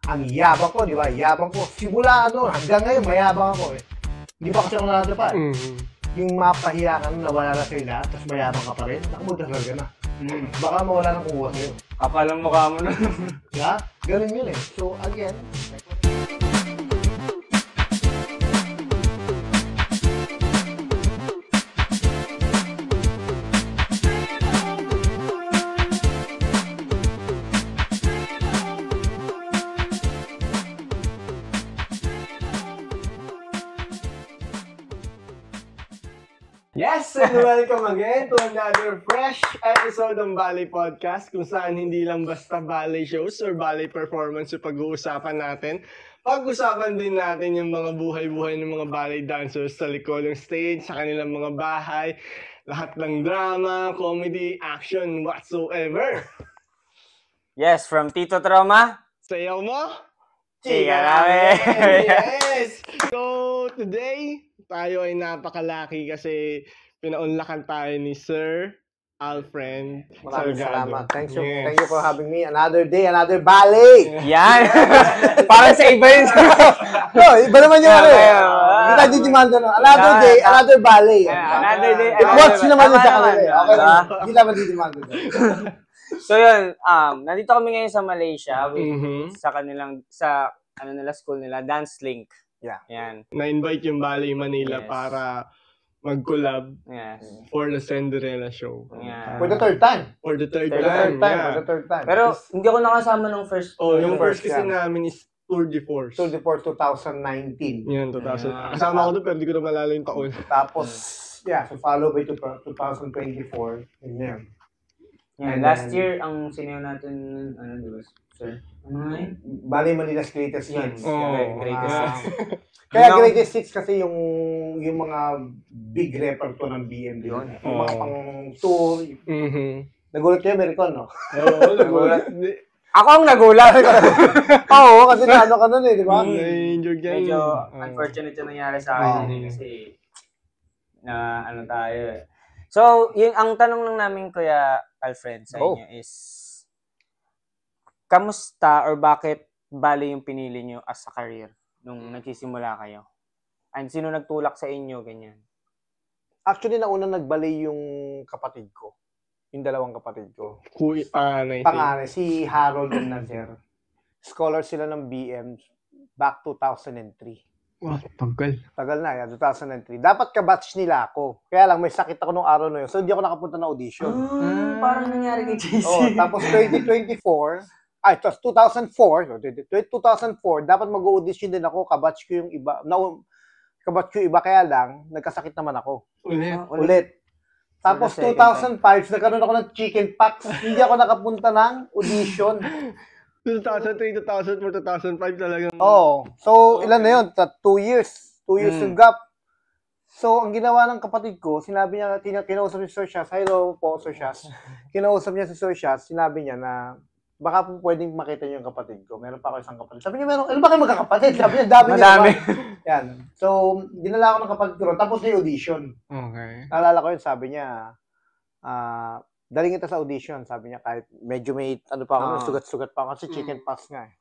ang yabang ko, di ba? Yabang ko. Simula hanggang ngayon, mayabang ako eh. Hindi pa kasi ako nanatapa eh. Yung mapahiya ka nung nawala na sa'yo lahat, tapos mayabang ka pa rin, nakamudasal ka na. Baka mawala ng kuha sa'yo. Kapal ang mukha mo na. Yeah? Ganun yun eh. So, again, Yes, and welcome again to another fresh episode ng Ballet Podcast kung saan hindi lang basta ballet shows or ballet performance yung pag-uusapan natin. Pag-usapan din natin yung mga buhay-buhay ng mga ballet dancers sa likod ng stage, sa kanilang mga bahay, lahat ng drama, comedy, action, whatsoever. Yes, from Tito Trauma. Sayaw mo? Chika namin! Yes! So, today, tayo ay napakalaki kasi pinaunlakan tayo ni Sir Alfred maraming Salgado. salamat. Yes. Thank you for having me. Another day, another ballet! Yan! Para sa iba yun. No, iba naman yung Hindi tayo didimanda no. Another day, another ballet. Another day. It works naman yun sa Tama kanila. naman. Okay lang. Hindi naman didimanda. So yun, nandito kami ngayon sa Malaysia Mhm. sa kanilang, sa school nila, Dance Link. Yeah. Yan. Na-invite yung Ballet Manila Yes. para mag-collab Yes. for the Cinderella show. Yan. For the third time. For the third For the time. third time. Yeah. For the third time. Pero hindi ako nakasama nung first. Oh, yung first first kasi yan. namin is Tour de Force. Tour de Force 2019. Yan, 2000. Yeah. Kasama ko doon pero hindi ko na malala yung taon. Tapos, so follow by 2024. Yan. Yan. Last year, ang sinayaw natin, di ba, sir? Ano nga yun? Ballet Manila's Greatest Hits. Oh, Yan. greatest Ah, hits. Kaya Yun ang- Greatest Hits kasi yung mga big repertoire ng BM yun. Yung mga Oh. pang tour. Mhm. Nagulat kayo, American, no? Oo, nagulat. Ako ang nagulat. Oo, kasi naano ka nun eh, di ba? Na-injured yan. Medyo Oo. unfortunate yung nangyari sa akin Mhm. kasi tayo eh. So, yung ang tanong lang namin, Kuya Alfred, sa inyo is kamusta or bakit ballet yung pinili nyo as a career nung nagsisimula kayo? And sino nagtulak sa inyo, ganyan? Actually, nauna nagbalay yung kapatid ko. Yung dalawang kapatid ko. Panganay, si Harold and Nazer. Scholar sila ng BM back 2003. Wow, tagal. Tagal na, yan, 2003. Dapat kabatch nila ako. Kaya lang, may sakit ako nung araw na yun. So, hindi ako nakapunta na audition. Parang nangyari kay JC. Oh, tapos 2004, dapat mag-audition din ako. Kabatch ko yung iba. Kabatch ko yung iba, kaya lang, nagkasakit naman ako. Ulit. Tapos For the second 2005, nagkaroon ako ng chicken pox. Hindi ako nakapunta ng audition. 2003, 2004, 2005 talagang... Oh, so ilan na yun? 2 years. 2 years yung gap. So, ang ginawa ng kapatid ko, sinabi niya, kinausap ni Sir Shaz, hello po, Sir Shaz. Kinausap niya si Sir Shaz, sinabi niya na, baka po pwedeng makita niyo yung kapatid ko. Meron pa ako isang kapatid. Sabi niya, ano ba kayo magkakapatid? Sabi niya, dami niya. Madami. Yan. So, dinala ako ng kapatid ko ron. Tapos na yung audition. Okay. Naalala ko yun, sabi niya, daling kita sa audition, sabi niya, kahit medyo may, sugat-sugat pa ako, kasi chicken pox nga eh.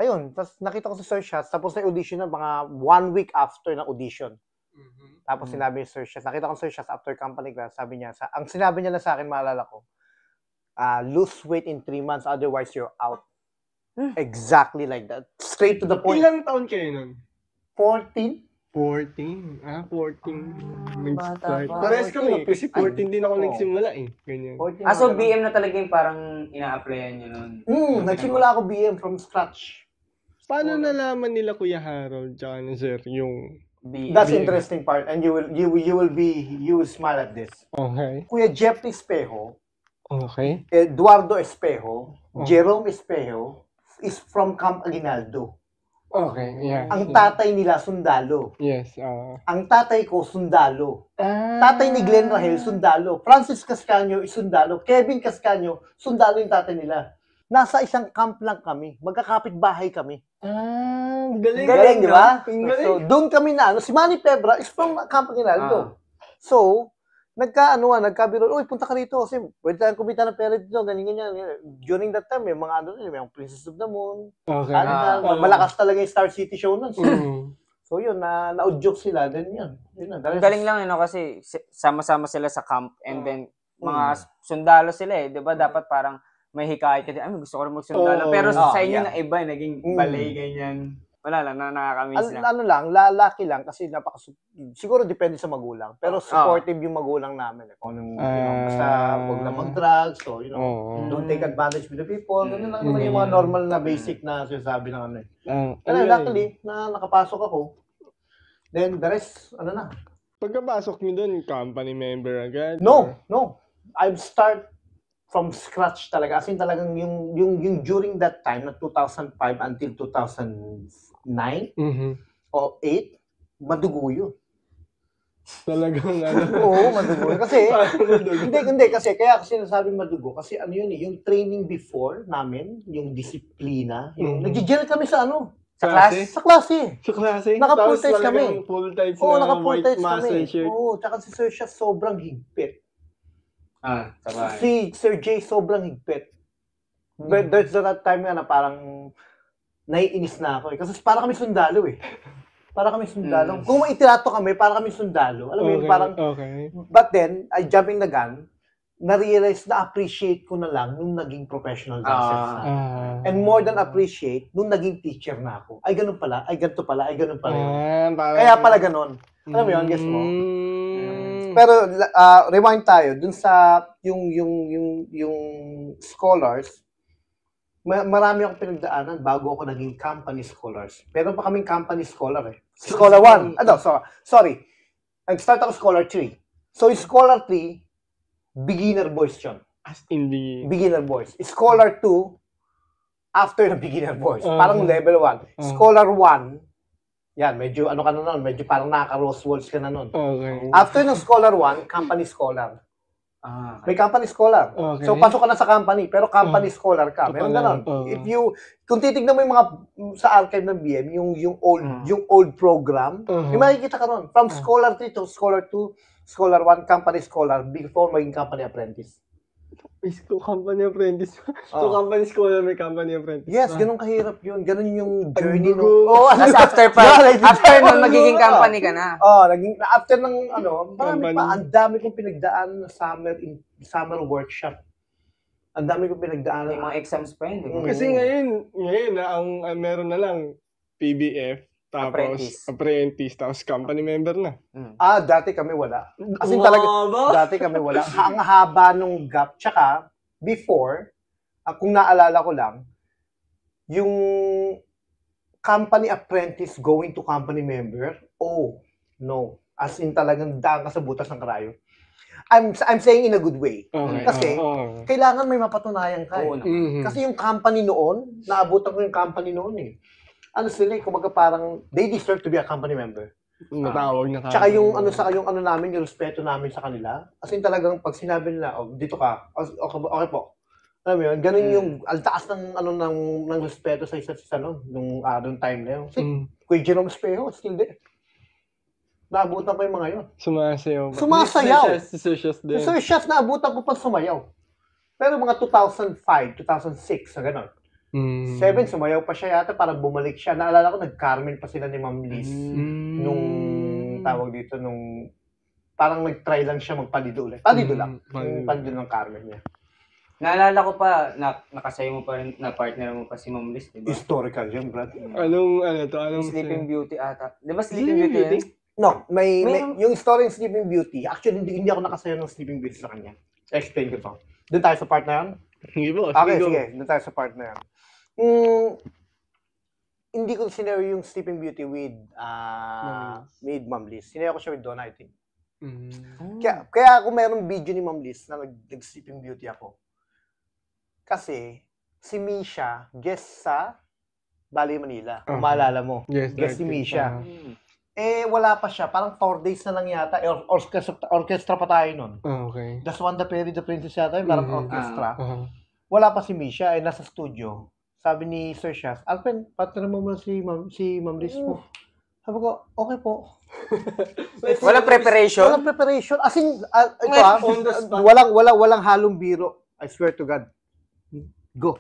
Ayun, tapos nakita ko sa Sir Shaz, tapos na audition na, mga 1 week after ng audition. Tapos sinabi ni Sir Shaz, nakita ko Sir Shaz after company class, sabi niya, ang sinabi niya lang sa akin, maalala ko, lose weight in 3 months, otherwise you're out. Exactly like that. Straight to the point. Ilang taon kayo nun? 14? 14. 14. Nag-start. pa. Pares kami. Kasi 14 din ako Oo. nagsimula eh. Ganyan. 14 So ako. BM na talaga yung parang ina-applyan nyo nun? Nagsimula ako BM from scratch. Paano nalaman nila Kuya Harold tsaka ni Sir yung... BM. That's interesting part, and you will smile at this. Okay. Kuya Jeffrey Espejo, Okay. Eduardo Espejo, Jerome Espejo is from Camp Aguinaldo. Okay. Yeah. Ang tatay nila sundalo. Yes. Ang tatay ko sundalo. Tatay ni Glenn Rahel sundalo. Francis Cascaño is sundalo. Kevin Cascaño sundalo yung tatay nila. Nasa isang camp lang kami. Magkakapit-bahay kami. Galing. Galing, di ba? Galing. So, doon kami na, si Manny Pebra is from Camp Aguinaldo. So, nagkabiro, uy, punta ka rito kasi pwede tayong kumita ng pera dito, ganyan. During that time, may mga may mga Princess of the Moon, malakas talaga yung Star City show nun. So yun, na-joke sila, then yun. Ang galing lang kasi sama-sama sila sa camp and then mga sundalo sila di ba? Dapat parang may hikayat ka din, gusto ko rin magsundalo. Pero sa inyo na iba, naging balay, ganyan. Wala lang, nakakamiss lang. Lucky lang kasi siguro depende sa magulang. Pero supportive yung magulang namin. Basta huwag lang mag-drugs, so, don't take advantage with the people. Ganun lang naman yung mga normal na basic na sinasabi ng ano. Kaya luckily, na nakapasok ako. Then the rest, Pagkapasok niyo doon, company member agad? No. I've start from scratch talaga. As in talagang yung during that time, na 2005 until 2009 o 8, madugo yun. Talagang Oo, madugo. Kasi, hindi kasi, kaya kasi nasabing madugo. Kasi yung training before namin, yung disiplina, nag-gel kami sa Sa klase? Sa klase. Sa klase? Naka-full tights kami. Full tights Oo, na naka-full white tights muscle kami. shirt. Oo, tsaka si Sir siya sobrang higpit. Sabay. Si Sir Jay sobrang higpit. But there's that time na parang naiinis na ako Kasi para kami sundalo Para kami sundalo. Kung maitirato kami, para kami sundalo. Alam mo yun, parang... Okay. But then, jumping the gun, na-realize na appreciate ko na lang nung naging professional dancer na. And more than appreciate, nung naging teacher na ako. Ay, ganun pala. Ay, ganito pala. Ay, ganun pala. Kaya pala ganun. Alam mo yun, guess mo? Pero, rewind tayo. Dun sa, yung scholars, marami akong pinagdaanan bago ako naging company scholars. Pero pa kaming company scholar Scholar 1. Sorry. Nag-start ako scholar 3. So, yung scholar 3, beginner boys yun. As in beginner boys. Scholar 2, after the beginner boys. Parang level 1. Scholar 1, yan, medyo ka na nun. Medyo parang nakaka-rose walls ka na nun. Okay. After ng scholar 1, company scholar. Okay. May company scholar. Okay. So, pasok ka na sa company, pero company scholar ka. Meron ganon. Kung titignan mo yung mga sa archive ng BM, yung old program, may makikita ka ron. From scholar 3 to scholar 2, scholar 1, company scholar, before maging company apprentice. Company apprentice. So, company scholar, may company apprentice. Yes, ganun kahirap yun. Ganun yung journey Tapos after nung magiging company ka na. After ng marami pa, ang dami kong pinagdaan na summer workshop. Ang dami kong pinagdaan. May mga exams pa yun. Kasi ngayon ang meron na lang PBF, tapos apprentice, tapos company member na. Dati kami wala. As in talaga, dati kami wala. Ang haba nung gap. Tsaka, before, kung naalala ko lang, yung company apprentice going to company member, no. As in talagang daan ka sa butas ng karayo. I'm saying in a good way. Okay. Kasi, kailangan may mapatunayan ka. Kasi yung company noon, naabutan ko yung company noon kumbaga parang, they deserve to be a company member. Natawag na Tsaka yung namin, yung respeto namin sa kanila. As in talagang pag sinabi nila, dito ka, okay po. Alam mo yun, ganun yung altaas ng respeto sa isa't isa nung time na yun. Kuya Jerome Espejo, still there. Naabutan ko yung mga yun. Sumasayaw. Si Sir Shaz din. Si Sir Shaz, naabutan ko pang sumayaw. Pero mga 2005, 2006, gano'n. 7, sumayaw pa siya yata, parang bumalik siya. Naalala ko, nag-Carmen pa sila ni Ma'am Liz. Nung tawag dito, parang nag-try lang siya magpalido ulit. Palido lang. Yung palido ng Carmen niya. Naalala ko pa, nakasayo mo pa rin, na partner mo pa si Ma'am Liz, diba? Historical yan, Brad. Anong Sleeping Beauty ata. Di ba Sleeping Beauty yun? No, yung story ng Sleeping Beauty, actually, hindi ako nakasayo ng Sleeping Beauty sa kanya. Explain ko to. Doon tayo sa part na yan? Okay, sige. Doon tayo sa part na yan. Hindi ko sinayo yung Sleeping Beauty with Ma'am Liz. Sinayo ko siya with Donna, I think. Kaya ako mayroong video ni Ma'am Liz na nag-Sleeping Beauty ako. Kasi, si Misha, guest sa Ballet Manila. Kung maalala mo. Yes, guest si Misha. Wala pa siya. Parang 4 days na lang yata. Orchestra pa tayo nun. Okay. Das Wanda Perry, the Princess yata. Parang orchestra. Wala pa si Misha. Nasa studio. Sabi ni Sir Shaz, Alpen, partner mo muna si Ma'am Liz mo. Sabi ko, okay po. Walang preparation? Walang preparation. As in, ito On the spot. walang halong biro. I swear to God. Go.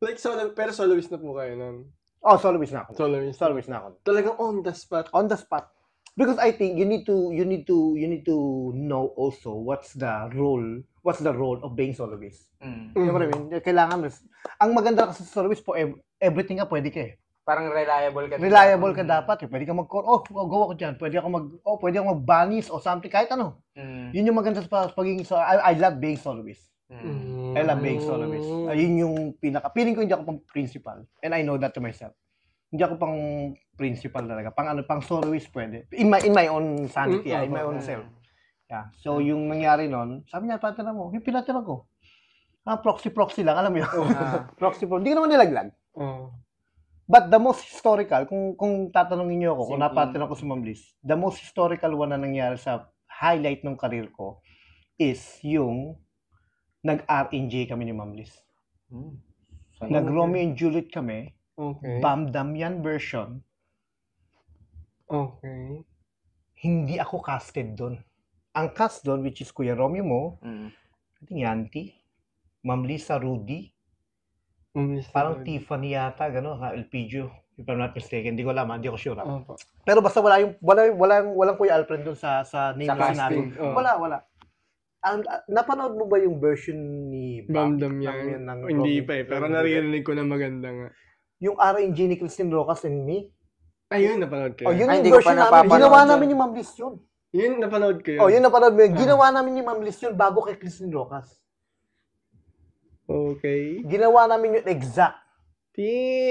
Like, pero soloist na po kayo nun. Oh, soloist na ako. Soloist na ako. Talagang on the spot. On the spot. Because I think you need to know also what's the role of being soloist. You know what I mean? Kailangan, ang maganda kasi sa soloist po, everything ka pwede ka eh. Parang reliable ka. Reliable ka dapat eh. Pwede ka gawa ko dyan. Pwede ako mag-banis o something, kahit ano. Yun yung maganda sa pagiging I love being soloist. I love being soloist. Yun yung feeling ko hindi ako pang principal. And I know that to myself. Hindi ako pang principal talaga. Pang soloist pwede. In my own sanity, in my own self. Yeah. So yung nangyari nun, sabi niya, patira mo. Yung pinatira ko. Proxy lang, alam mo yun. Proxy. Hindi ko naman nilaglag. But the most historical, kung tatanungin niyo ako, kung napatira ko si Ma'am Liz, the most historical one na nangyari sa highlight ng career ko is yung nag-RNJ kami ni Ma'am Liz. Nag-Romeo and Juliet kami. Okay. Bam Damian version. Okay. Hindi ako casted doon. Ang cast doon, which is Kuya Romeo mo, I think Yanti, Ma'am Lisa, Rudy, parang Tiffany yata, gano'n, Elpidio. If I'm not mistaken, hindi ko alam, hindi ko sure. Pero basta walang Kuya Alfred doon sa name na sinabi. Wala. Napanood mo ba yung version ni Bam Damian? Hindi pa eh, pero naririnig ko na maganda nga. Yung RNG ni Christine Rocas and me. Ayun, napanood ko. Yun yung version namin. Ginawa namin ni Ma'am Liz yun. Yun, napanood ko yun. Yun napanood mo yun. Ginawa namin ni Ma'am Liz yun bago kay Christine Rocas. Okay. Ginawa namin yun exactly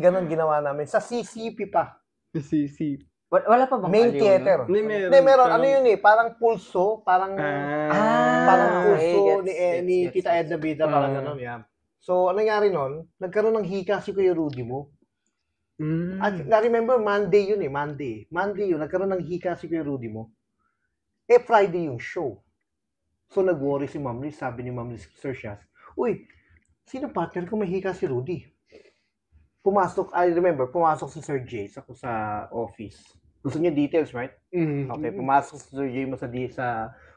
ganun ginawa namin. Sa CCP pa. CCP. Wala pa bang Main theater. Hindi, meron. Ano yun eh? Parang pulso. Parang pulso ni Tita Edna Bida. Parang gano'n. Yeah. So, ano nangyari nun? Nagkaroon ng hika si Kuya Rudy mo. At na-remember, Monday yun eh. Monday yun. Nagkaroon ng hika si Kuya Rudy mo. Friday yung show. So, nag-worry si Ma'am Liz. Sabi ni Ma'am Liz, Sir Shaz, uy, sino partner ko may hika si Rudy? Pumasok si Sir Jay ako sa office. Gusto niyo details, right? Okay, pumasok si Sir Jay mo sa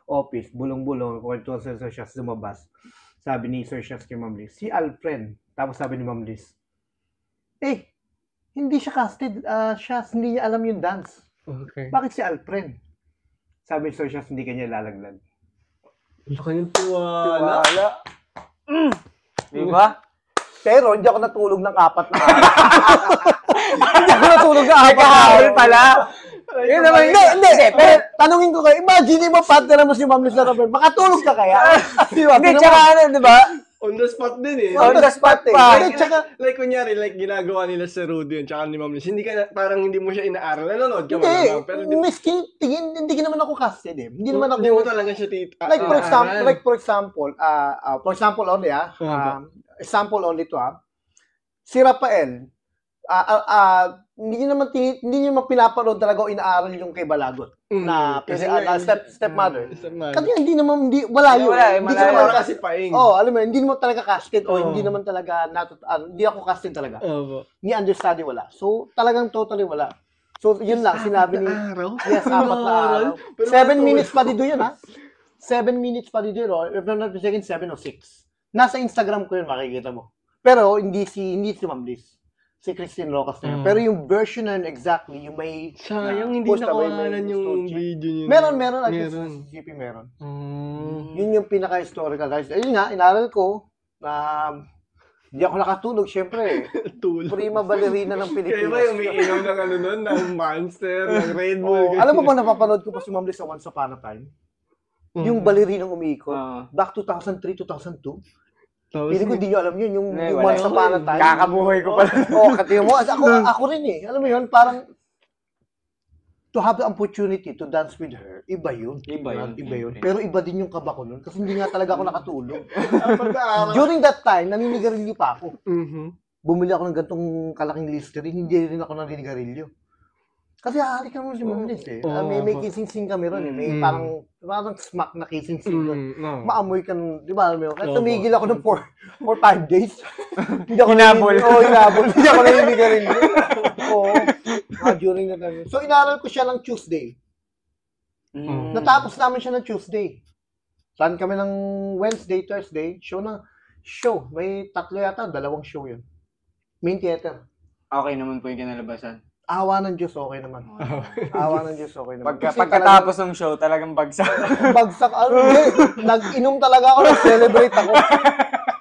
office, bulong-bulong, kung si Sir Shaz lumabas. Sabi ni Sir Shaz kay Ma'am Liz, si Alfred. Tapos sabi ni Ma'am Liz, hindi siya casted. Shaz, hindi niya alam yung dance. Okay. Bakit si Alfred? Sabi ni Sir Shaz, hindi kanya lalaglag. Laki ng tiwala. Diba? Pero hindi ako natulog ng 4 na araw. Hindi ako natulog ng 4 na araw pala. Hindi. Pero tanungin ko kayo, imagine mo partner mo si Ma'am Liz na Robert, makatulog ka kaya? Hindi, tsaka di ba? On the spot din eh. On the spot pa. Like, kunyari, ginagawa nila sa Rudy yun, tsaka ni Ma'am Liz, parang hindi mo siya inaaral. Nanonood ka lang. Pero hindi naman ako casted eh. Hindi naman ako. Hindi mo talaga siya Like for example, only example only to si Rafael, hindi naman pinapanood talaga o inaaral yung kay Balagot na stepmother. Kasi wala yun. Hindi ka naman kasi paing. Alam mo, hindi naman talaga casted o hindi naman talaga hindi ako casted talaga. Ni understudy wala. So, talagang totally wala. So, yun lang, sinabi ni... Yes, 4 na araw. 7 minutes pa dito yun, 7 minutes pa dito yun, if I'm not mistaken, 7 o 6. Nasa Instagram ko yun, makikita mo. Pero, hindi si Ma'am Liz. Si Christine Rocas na yun. Pero yung version na yun, exactly, yung may... Sayang, hindi nakawalan yung video niyo. Meron. CCP meron. Yun yung pinaka-historical. Ayun nga, inaral ko na hindi ako nakatulog, syempre. Prima ballerina ng Pilipinas. Kaya ba yung may inom ng ng Monster, ng Red Bull? Alam mo ba, napapanood ko pa si Ma'am Liz sa Once Upon a Time? Yung balerinang umiikot. Back 2003, 2002. Pili ko, di nyo alam yun. Yung Once Upon a Time. Kakabuhay ko pala. Katiyo mo. Ako rin eh. Alam mo yun, parang to have the opportunity to dance with her, iba yun. Pero iba din yung kaba ko nun. Kasi hindi nga talaga ako nakatulog. During that time, naninigarilyo pa ako. Bumili ako ng gantong kalaking Listerine, hindi rin ako naninigarilyo. Kasi hahalik ka naman si Ma'am Liz eh. Oo, may opo. kissing-sing kami ron eh. May Mm. parang smack na kissing-sing ron. No. Maamoy ka nun, di ba? Alam mo, kaya Opo. tumigil ako ng 4 or 5 days. Hindi ako Hinabol. hinabol. Hindi ako nahimig ka rin. Oo. During the time. So, inaral ko siya ng Tuesday. Natapos namin siya ng Tuesday. Saan kami ng Wednesday, Thursday, show. May 3 yata, 2 show yun. Main theater. Okay naman po yung kinalabasan. Awa ng Diyos, okay naman. Awa ng Diyos, okay naman. Kasi Pagkatapos ng show, talagang bagsak. bagsak, hindi. Nag-inom talaga ako, nag-celebrate ako.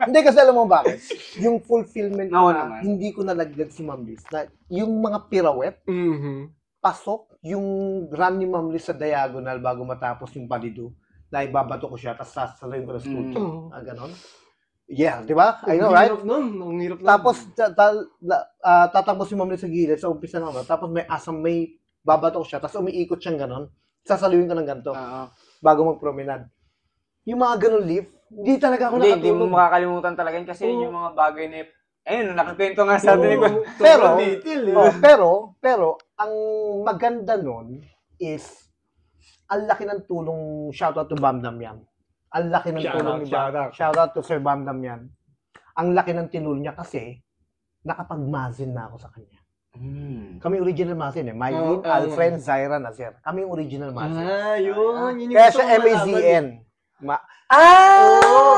Hindi kasi alam mo bakit? Yung fulfillment Oo na naman. hindi ko nalagdag si Ma'am Liz. Na, yung mga pirouette, pasok, yung run ni Ma'am Liz sa diagonal bago matapos yung palido, na ibabato ko siya, tapos sasaluhin ko na studio. Ganon. Yeah, di ba? I know, right? Ang hirap nun. Tapos, tatapos si Ma'am Liz sa gilid, sa umpisa naman, tapos may babato ko siya, tapos umiikot siyang ganon, sasaluhin ko ng ganito, bago mag-promenade. Yung mga ganon lift, hindi talaga ako Hindi mo nakatulog. makakalimutan talaga yun kasi yun yung mga bagay na ayun, nakakwento nga sa atin. Pero, ang maganda nun is, ang laki ng tulong, shoutout to Bam Damian. Ang laki ng tulong ni Bam. Shoutout to Sir Bam Damian. Ang laki ng tinulong niya kasi, nakapag-mazin na ako sa kanya. Kami original mazin eh. Mylene, Alfred, Zaira, Nazir. Kami yung original mazin. Yun. Kaya siya MAZN.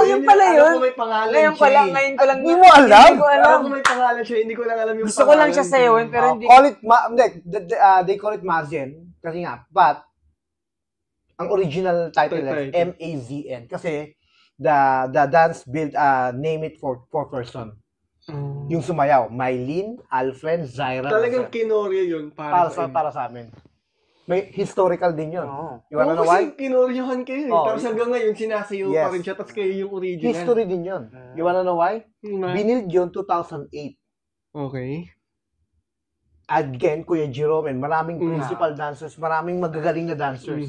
Yun pala yun. Alam ko may pangalan Ngayon siya. ngayon ko lang. Hindi mo alam? Hindi ko alam. Alam ko may pangalan siya, hindi ko lang alam yung Gusto ko lang siya sayawin, pero hindi. Call it, they call it mazin. Kasi nga, but, ang original title is MAZN. Kasi, the dance build, name it for person. Yung sumayaw, Mylene, Alfred, Zaira. Talagang kinorya yun para sa amin. May historical din yun. You wanna know kasi why? kinoryahan kayo. Tapos hanggang ngayon, sinasayaw pa rin siya. Tapos kayo yung original. History din yun. You wanna know why? Binild yun 2008. Okay. Again, Kuya Jerome, maraming principal dancers, maraming magagaling na dancers.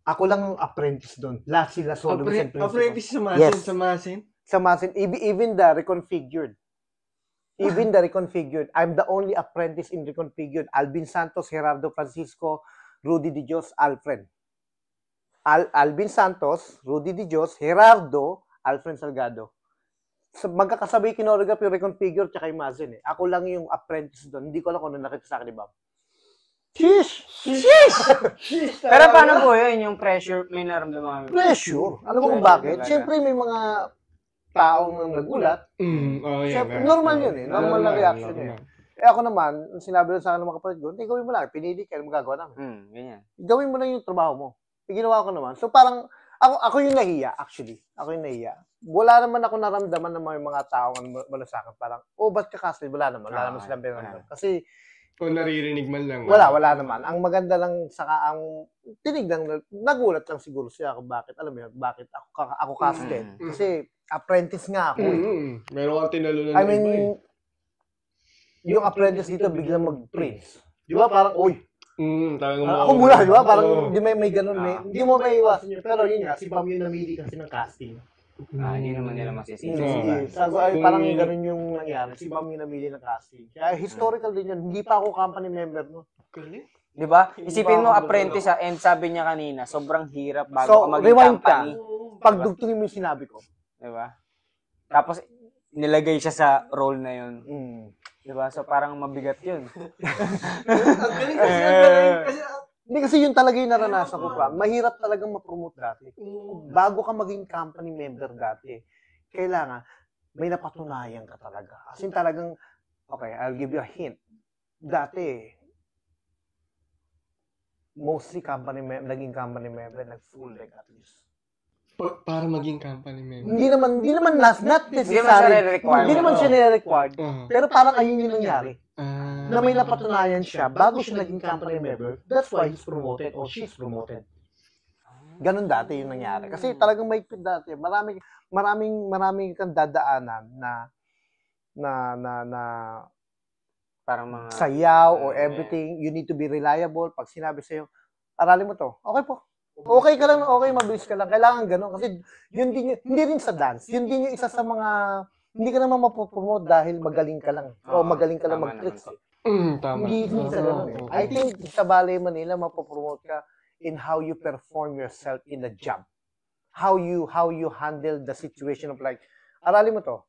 Ako lang ang apprentice doon. Lahat sila soloist and principal. Apprentice sa Masin? Yes. Sa Masin? Sa Masin. Even the reconfigured. I'm the only apprentice in reconfigured. Alvin Santos, Gerardo Francisco, Rudy Di Dios, Alfred. Alvin Santos, Rudy Di Dios, Gerardo, Alfred Salgado. So, magkakasabay kinorograph yung reconfigured tsaka yung Masin eh. Ako lang yung apprentice doon. Hindi ko alam kung ano nakita sa akin ni Bob. Sheesh! Pero paano po yun? Yung pressure, may naramdaman kami. Pressure. Alam mo kung bakit? Siyempre may mga taong nagulat. Siyempre, normal yun eh. Normal na reaction eh. Ako naman, sinabi lang sa akin ng mga kapatid ko, hindi, gawin mo lang. Pinili ka, magagawa namin. Ganyan. Gawin mo lang yung trabaho mo. Ginawa ko naman. So parang, ako yung nahiya, actually. Ako yung nahiya. Wala naman ako naramdaman ng mga taong wala sa akin. Parang, ba't ka castle? Wala naman silang pinagdam. Kasi, kung naririnig man lang. Wala naman. Ang maganda lang, saka ang tinignan, nagulat lang siguro siya kung bakit, alam mo yun, bakit ako casted. Kasi, apprentice nga ako. Meron kang tinalunan I mean, yung apprentice dito biglang mag-prince. Di ba? Parang, ako muna, di ba? Parang, di may ganun. Hindi mo may iwasan yun. Pero yun nga, si Bam yung namili kasi ng casting. Hindi naman nila masisisi. Parang ganun yung nangyari. Si Bam yung namili ng casting. Kaya historical din yun. Hindi pa ako company member, no? Di ba? Isipin mo, apprentice and sabi niya kanina, sobrang hirap bago So, ka maging rewind ka. company. Pagdugtungin mo yung sinabi ko. Di ba? Tapos, nilagay siya sa role na yun. Di ba? So, parang mabigat yun. Ang galing kasi, Hindi kasi yun talaga yung naranasan ko pa. Mahirap talagang ma-promote dati. Bago ka maging company member dati, kailangan may napatunayan ka talaga. As in talagang, okay, I'll give you a hint. Dati, mostly naging company member, nag-full leg at least. para maging company member. Hindi naman not necessary. Hindi naman siya nire-required. Pero parang ayun yung nangyari. Na may napatunayan siya bago siya naging company member. That's why he's promoted or she's promoted. Ganun dati yung nangyari. Kasi talagang mahigpit dati. Maraming kang dadaanan na parang mga sayaw or everything. You need to be reliable. Pag sinabi sa'yo, aralin mo to. Okay po. Okay ka lang, okay, mabilis ka lang. Kailangan ganun. Kasi yun din, hindi rin sa dance. Yun din yung isa sa mga, hindi ka naman mapopromote dahil magaling ka lang. O magaling ka lang mag-tricks. Tama. Hindi sa ganun eh. I think sa Ballet Manila, mapopromote ka in how you perform yourself in the job. How you handle the situation of like, aralin mo to.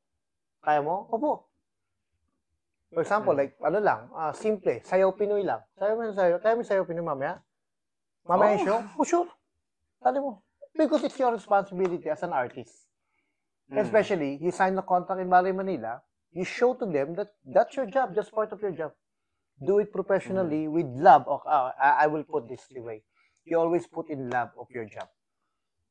Kaya mo? Opo. For example, like, simple, sayaw Pinoy lang. Kaya mo sayaw Pinoy mamaya? Mamaya yung show? Oh, sure. Tali mo. Because it's your responsibility as an artist. Especially, you sign the contract in Ballet Manila, you show to them that that's your job, that's part of your job. Do it professionally with love. I will put this way. You always put in love of your job.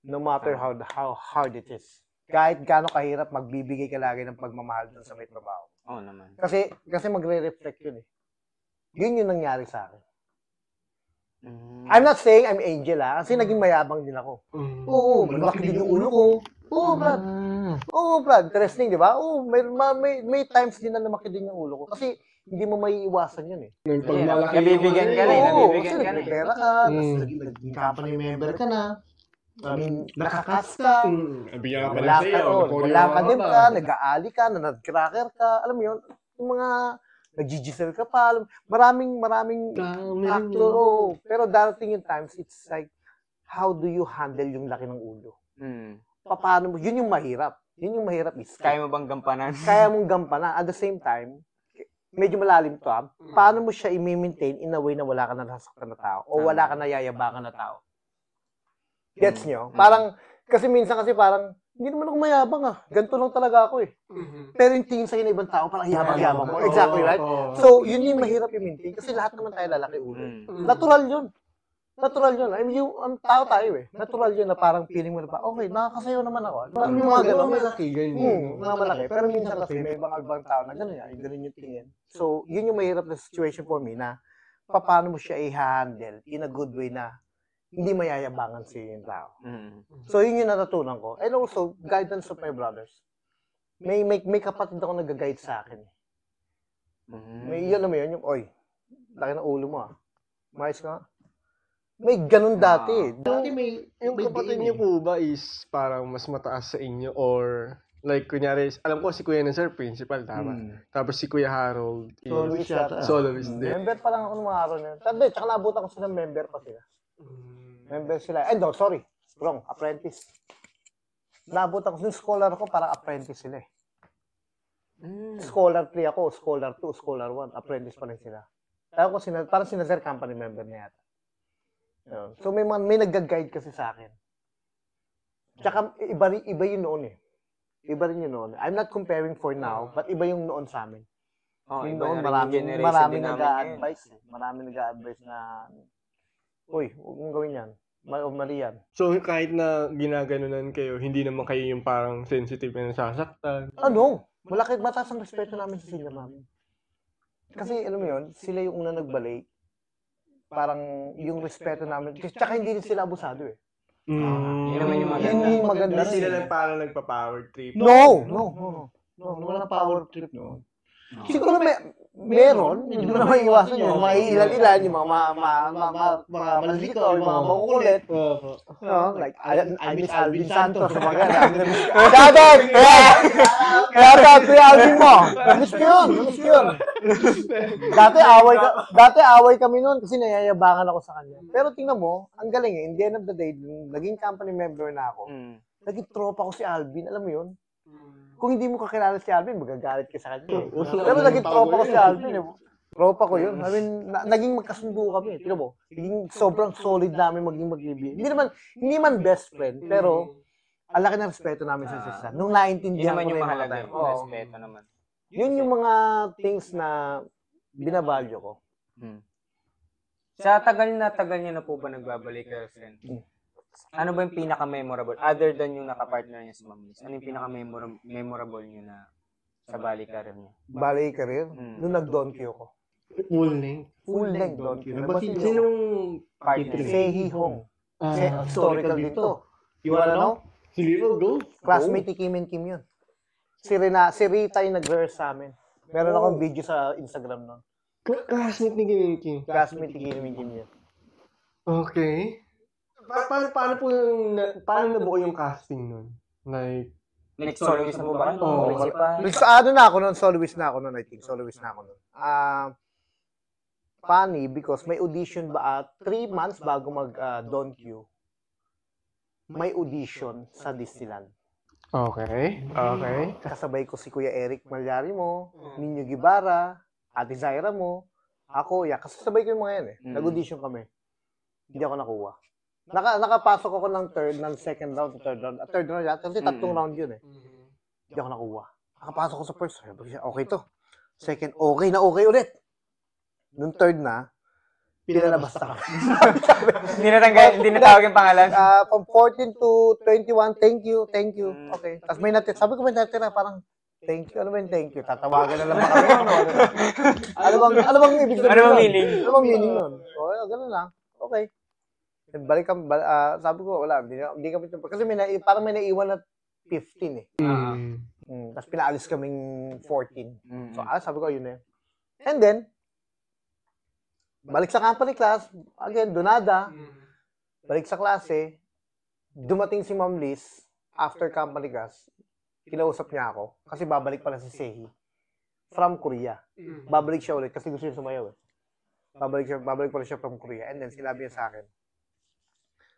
No matter how hard it is. Kahit gaano kahirap, magbibigay ka lagi ng pagmamahal dun sa may trabaho. Oo naman. Kasi magre-reflect yun eh. Yun yung nangyari sa akin. I'm not saying I'm angel kasi naging mayabang din ako. Oo, malaki din yung ulo ko. Oo, Brad. Oo, Brad. Interesting, di ba? Oo, may times din na lumaki din yung ulo ko. Kasi hindi mo maiiwasan yun eh. Nabibigyan ka na. Nabibigyan ka na. Pera ka, naging company member ka na. Nakakas ka. Wala ka din ka, nag-aali ka, nag-cracker ka. Alam mo yun, yung mga nag-gisel ka pa. Maraming actor. Pero darating yung times, it's like, how do you handle yung laki ng ulo? Paano mo? Yun yung mahirap. Yun yung mahirap is. Kaya mo bang gampanan? Kaya mong gampanan. At the same time, medyo malalim to paano mo siya i-maintain in a way na wala ka na nasaktan na tao o wala ka na yayabangan na tao? Gets nyo? Parang, kasi minsan parang, hindi naman ako mayabang ganito lang talaga ako eh. Pero yung tingin sa'yo na ibang tao, parang yabang mo. Exactly, right? So, yun yung mahirap i-maintain kasi lahat naman tayo lalaki ulo. Natural yun. I mean, yung tao tayo eh. Natural yun na parang feeling mo na pa, okay, nakakasayo naman ako. Yung mga gano'n. Malaki, ganyan. Mga malaki. Pero minsan kasi may ibang tao na gano'n yan. Gano'n yung tingin. So, yun yung mahirap na situation for me na paano mo siya i-handle in a good way na hindi mayayabangan sa yung tao. So, yun yung natutunan ko. And also, guidance of my brothers. May kapatid ako nag-guide sa akin. May yun naman yun, yung, oy, laki ng ulo mo mais ka. May ganun dati. Dati yung kapatid niyo po ba is parang mas mataas sa inyo or like kunyari, alam ko si Kuya ng Sir Principal, tama? Tapos si Kuya Harold is soloist din. Member pa lang ako ng mga araw na yun. Tsaka naabutan ko sila member pa sila. Member sila. Sorry. Wrong. Apprentice. Naabutan ko. Yung scholar ko, parang apprentice sila eh. Scholar 3 ako, Scholar 2, Scholar 1. Apprentice pa rin sila. Parang sila Sir company member na yata. So may nag-guide kasi sa akin. Tsaka iba yun noon eh. Iba rin yun noon. I'm not comparing for now, but iba yung noon sa amin. Yung noon, marami nag-a-advise. Marami nag-a-advise na, uy, huwag mong gawin yan. Mali yan. So kahit na ginaganunan kayo, hindi naman kayo yung parang sensitive na nasasaktan? Mataas ang respeto namin sa senior namin. Kasi alam mo yun, sila yung una nagbalay. Parang yung respeto namin. Tsaka hindi rin sila abusado eh. Yun naman yung maganda. Yun yung maganda. Hindi sila lang parang nagpa-power trip. No. Walang power trip no. Siguro meron, hindi mo naman iwasan yun. Mga ilan-ilan, yung mga malilito, yung mga makukulit. Like, I miss Alvin Santos. Shoutout kay Alvin mo. Namiss ko yun. Dati away kami noon kasi nayayabangan ako sa kanya. Pero tingnan mo, ang galing eh. In the end of the day, naging company member na ako. Naging tropa ko si Alvin. Alam mo yun? Kung hindi mo kakilala si Alvin, magagalit ka sa kanya. Pero naging tropa ko si Alvin. Tropa ko yun. I mean, naging magkasundo kami. Tignan mo, naging sobrang solid namin maging mag-ibig. Hindi man best friend, pero ang laki ng respeto namin sa isa. Nung naintindihan ko na yung mga time. Respeto naman. Yun yung mga things na binavalue ko. Sa tagal niya na po ba nagbabalik girlfriend? Ano ba yung pinaka-memorable? Other than yung nakapartner niya si Ma'am Liz, ano yung pinaka-memorable niyo na sa Ballet career niya? Ballet career? Nung nag-donkey ako. Full length donkey. Sinong Partner? Sehi Hong. Historical dito. You wanna know? Si Little Ghost? Classmate ni Kim and Kim yun. Si Rita yung nag-rehearse sa amin. Meron akong video sa Instagram nun. Classmate ni Kim? Classmate ni Kim and Kim yun. Okay. Paano nabuo yung casting nun? Like, soloist na po ba? Soloist na ako nun, I think. Soloist na ako nun. funny because may audition ba 3 months bago mag Don Q. May audition sa Disneyland. Okay. Kasabay ko si Kuya Eric Malyari mo, Nino Guevara, Ate Zaira mo, ako, kasabay ko yung mga yan eh. Nag-audition kami. Hindi ako nakuha. Nakapasok ako ng second round, third round yata, kasi tatlong round yun eh. Hindi ako nakuha. Nakapasok ko sa first, okay to. Second, okay ulit. Nung third na, pinalabas na kami. Hindi natawag yung pangalan? From 14 to 21, thank you. Okay. Tapos may natira, sabi ko may natira, parang, thank you. Ano ba yung thank you? Tatawagan na lang ba kami? Ano bang ibig sabihin? Ano bang meaning? Ano bang meaning nun? Ganun lang. Okay. Balik kami, sabi ko, wala, hindi kami, kasi parang may naiwan na 15 eh. Tapos pinaalis kaming 14. So, sabi ko, yun eh. And then, balik sa company class, again, donada, balik sa klase, dumating si Ma'am Liz, after company class, kinausap niya ako, kasi babalik pala si Sehi, from Korea. Babalik siya ulit, kasi gusto niya sumayaw eh. Babalik pala siya from Korea, and then sinabi niya sa akin,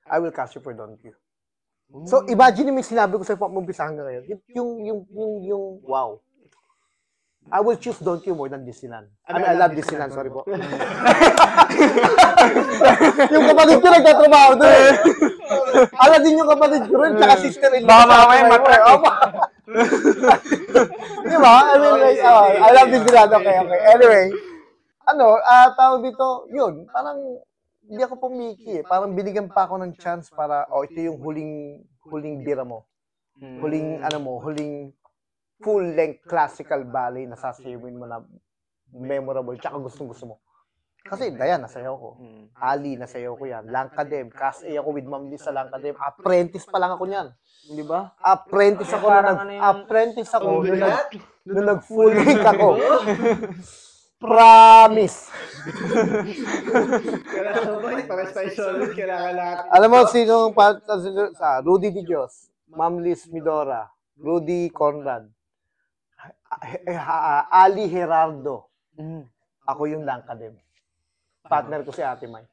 I will cast you for Don Q. So, imagine mo yung sinabi ko sa pag-umpisa hanggang ngayon. Yung wow. I will choose Don Q more than Disneyland. I love Disneyland, sorry po. Yung kapatid ko nagtatrabaho doon. Ala din yung kapatid ko rin, tsaka sister-in-law. Baka mamaya matrack eh. Di ba? I mean, like, I love Disneyland. Okay. Anyway, tawag dito, yun, parang, hindi ako pumiki eh. Parang binigyan pa ako ng chance para, ito yung huling bira mo. Huling full-length classical ballet na sasayawin mo na memorable, tsaka gustong-gusto mo. Kasi, Dayan, nasayaw ko. Ali, nasayaw ko yan. Langkadem, Cast A ako with Ma'am Liz sa Langkadem. Apprentice pa lang ako niyan. Di ba? Apprentice ako nung nag-full-length ako. Promise. Alam mo, sa Rudy Di Dios, Ma'am Liz Midora, Rudy Conrad, Ali Gerardo. Ako yung Langkadem. Partner ko si Ate May.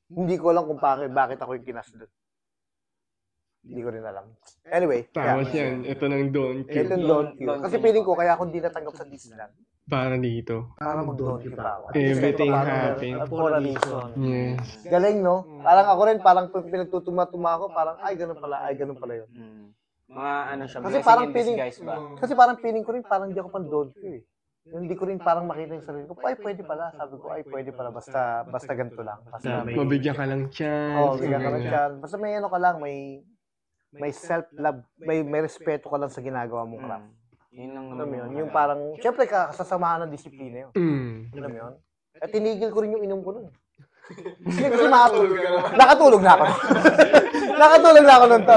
Hindi ko alam kung bakit ako yung kinas doon. Hindi ko rin alam. Anyway. Tapos yan, ito ng Don Q. Kasi feeling ko, kaya ako hindi natanggap sa Disneyland. Para dito. Para mag-Don Q pa ako. Everything happened. For a reason. Yes. Galing, no? Parang ako rin, parang pinagtutuma-tuma ako, parang, ganun pala yun. Mga siya, kasi parang feeling, ba? Kasi parang feeling ko rin, parang hindi ako pang Don Q eh. Hindi ko rin parang makita yung sarili ko, pwede pala. Sabi ko, pwede pala, basta ganito lang. Basta mabigyan ka lang chance. Bigyan ka lang chance. Basta may ka lang, may self-love, may respeto ka lang sa ginagawa mong craft. Yun lang naman yun. Yung parang, syempre kasasamahan ng disiplina yun. Alam mo yun? At tinigil ko rin yung inom ko nun. Kasi nakatulog na ako. Nakatulog na ako nun to.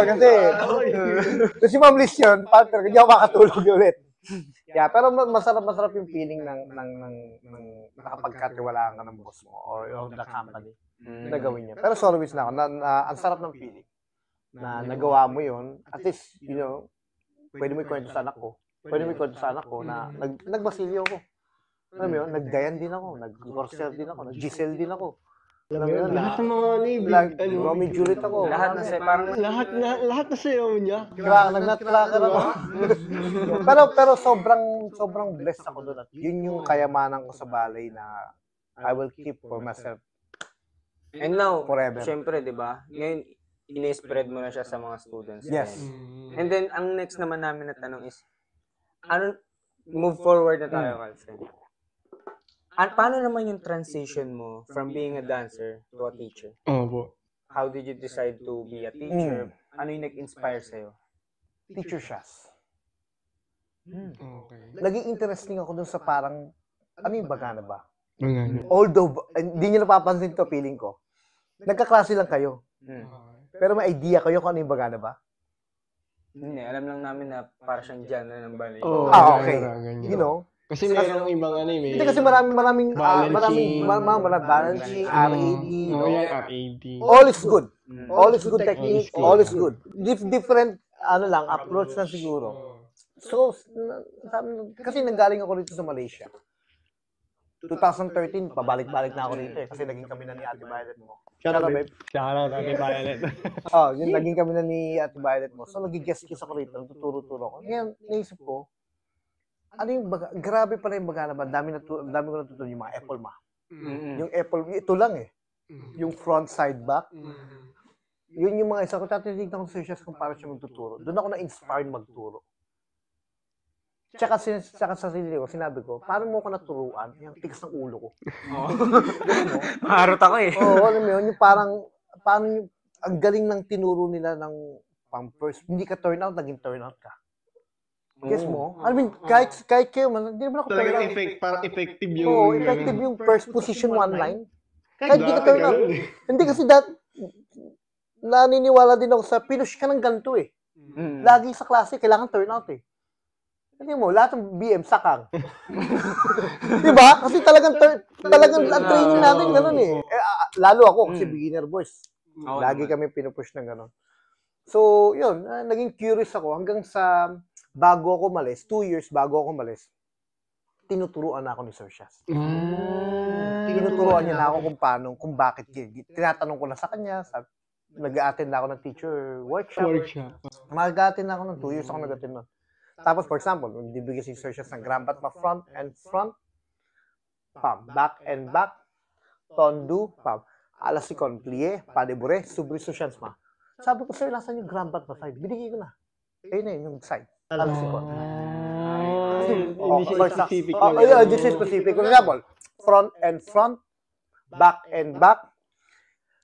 Kasi Ma'am Liz yun, partner, hindi ako makatulog ulit. Yeah, pero masarap yung feeling ng nakapagkatiwalaan ka ng boss mo or the company na gawin niya. Pero sorry na ako, ang sarap ng feeling na nagawa mo yun. At least, pwede mo ikwento sa anak ko. Na nagbasilyo ako. Alam mo yun, naggayan din ako, nag-corsair din ako, nag-giselle din ako. Alam mo yun, lahat ng mga Romeo Juliet ako. Lahat na sayaw niya. Nag-nutcracker ako. pero sobrang blessed ako doon. At yun yung kayamanan ko sa ballet na I will keep for myself. And now, forever. Syempre, di ba? Ngayon, ini-spread mo na siya sa mga students. Yes. And then, ang next naman namin na tanong is, move forward na tayo, Calfred. Paano naman yung transition mo from being a dancer to a teacher? Opo. How did you decide to be a teacher? Ano yung nag-inspire sa'yo? Teacher shots. Okay. Naging interesting ako dun sa parang, ano yung bagana ba? Bagana. Although, hindi nyo napapansin to, feeling ko. Nagkaklase lang kayo. Pero may idea kayo kung ano yung bagana ba? Hindi, alam lang namin na para siyang genre ng ballet. Okay. You know? Kasi mayroong ibang may... Hindi kasi maraming balancing, RAD. RAD. All is good. All is good technique. All is good. Different, approach na siguro. So, kasi nanggaling ako dito sa Malaysia. 2013, pabalik-balik na ako dito kasi naging kami na ni Ate Violet mo. Shout out, babe. Shout out, Ate Violet. Yun, naging kami na ni Ate Violet mo. So, nag-guest kiss ako rito, nagtuturo-turo ako. Ngayon, naisip ko, ano yung grabe pala yung baga naman, dami ko natutunan yung mga Apple ma. Yung Apple, ito lang yung front, side, back. Yun yung mga isa ko, tatitignan ko sa siya kung paano siya magtuturo. Doon ako na-inspired magturo. Tsaka sa sarili ko, sinabi ko, paano mo ako naturuan? Yung tigas ng ulo ko. Maharot ako eh. Alam mo yun, yung paano yung, ang galing ng tinuro nila ng first, hindi ka turn out, naging turn out ka. Guess mo? I mean, kahit kayo man, hindi naman ako turn out. Parang effective yung... effective yung first position one line. Kahit hindi ka turn out. Hindi kasi naniniwala din ako sa pinush ka ng ganito eh. Lagi sa klase, kailangan turn out eh. Hindi mo, lahat ng BM sakang. Diba? Kasi talagang ang training natin gano'n eh. Lalo ako kasi beginner boys. Lagi kami pinupush ng gano'n. So, yun, naging curious ako hanggang sa bago ako malis, 2 years bago ako malis, tinuturuan na ako ni Sir Shaz. Tinuturuan niya na ako kung bakit. Tinatanong ko na sa kanya, nag-a-attend na ako ng teacher workshop. Mag-a-attend na ako ng 2 years ako nag-attend nun. Tapos, for example, kung bibigyan si Sir Shaz ng grampat ma front and front, pam, back and back, tondu, pam, alasikon, plie, padebure, subri sushans ma. Sabi ko, Sir, nasan yung grampat ma side? Binigay ko na. Ayun na yung side. Alasikon. Hindi siya specific. This is specific. For example, front and front, back and back,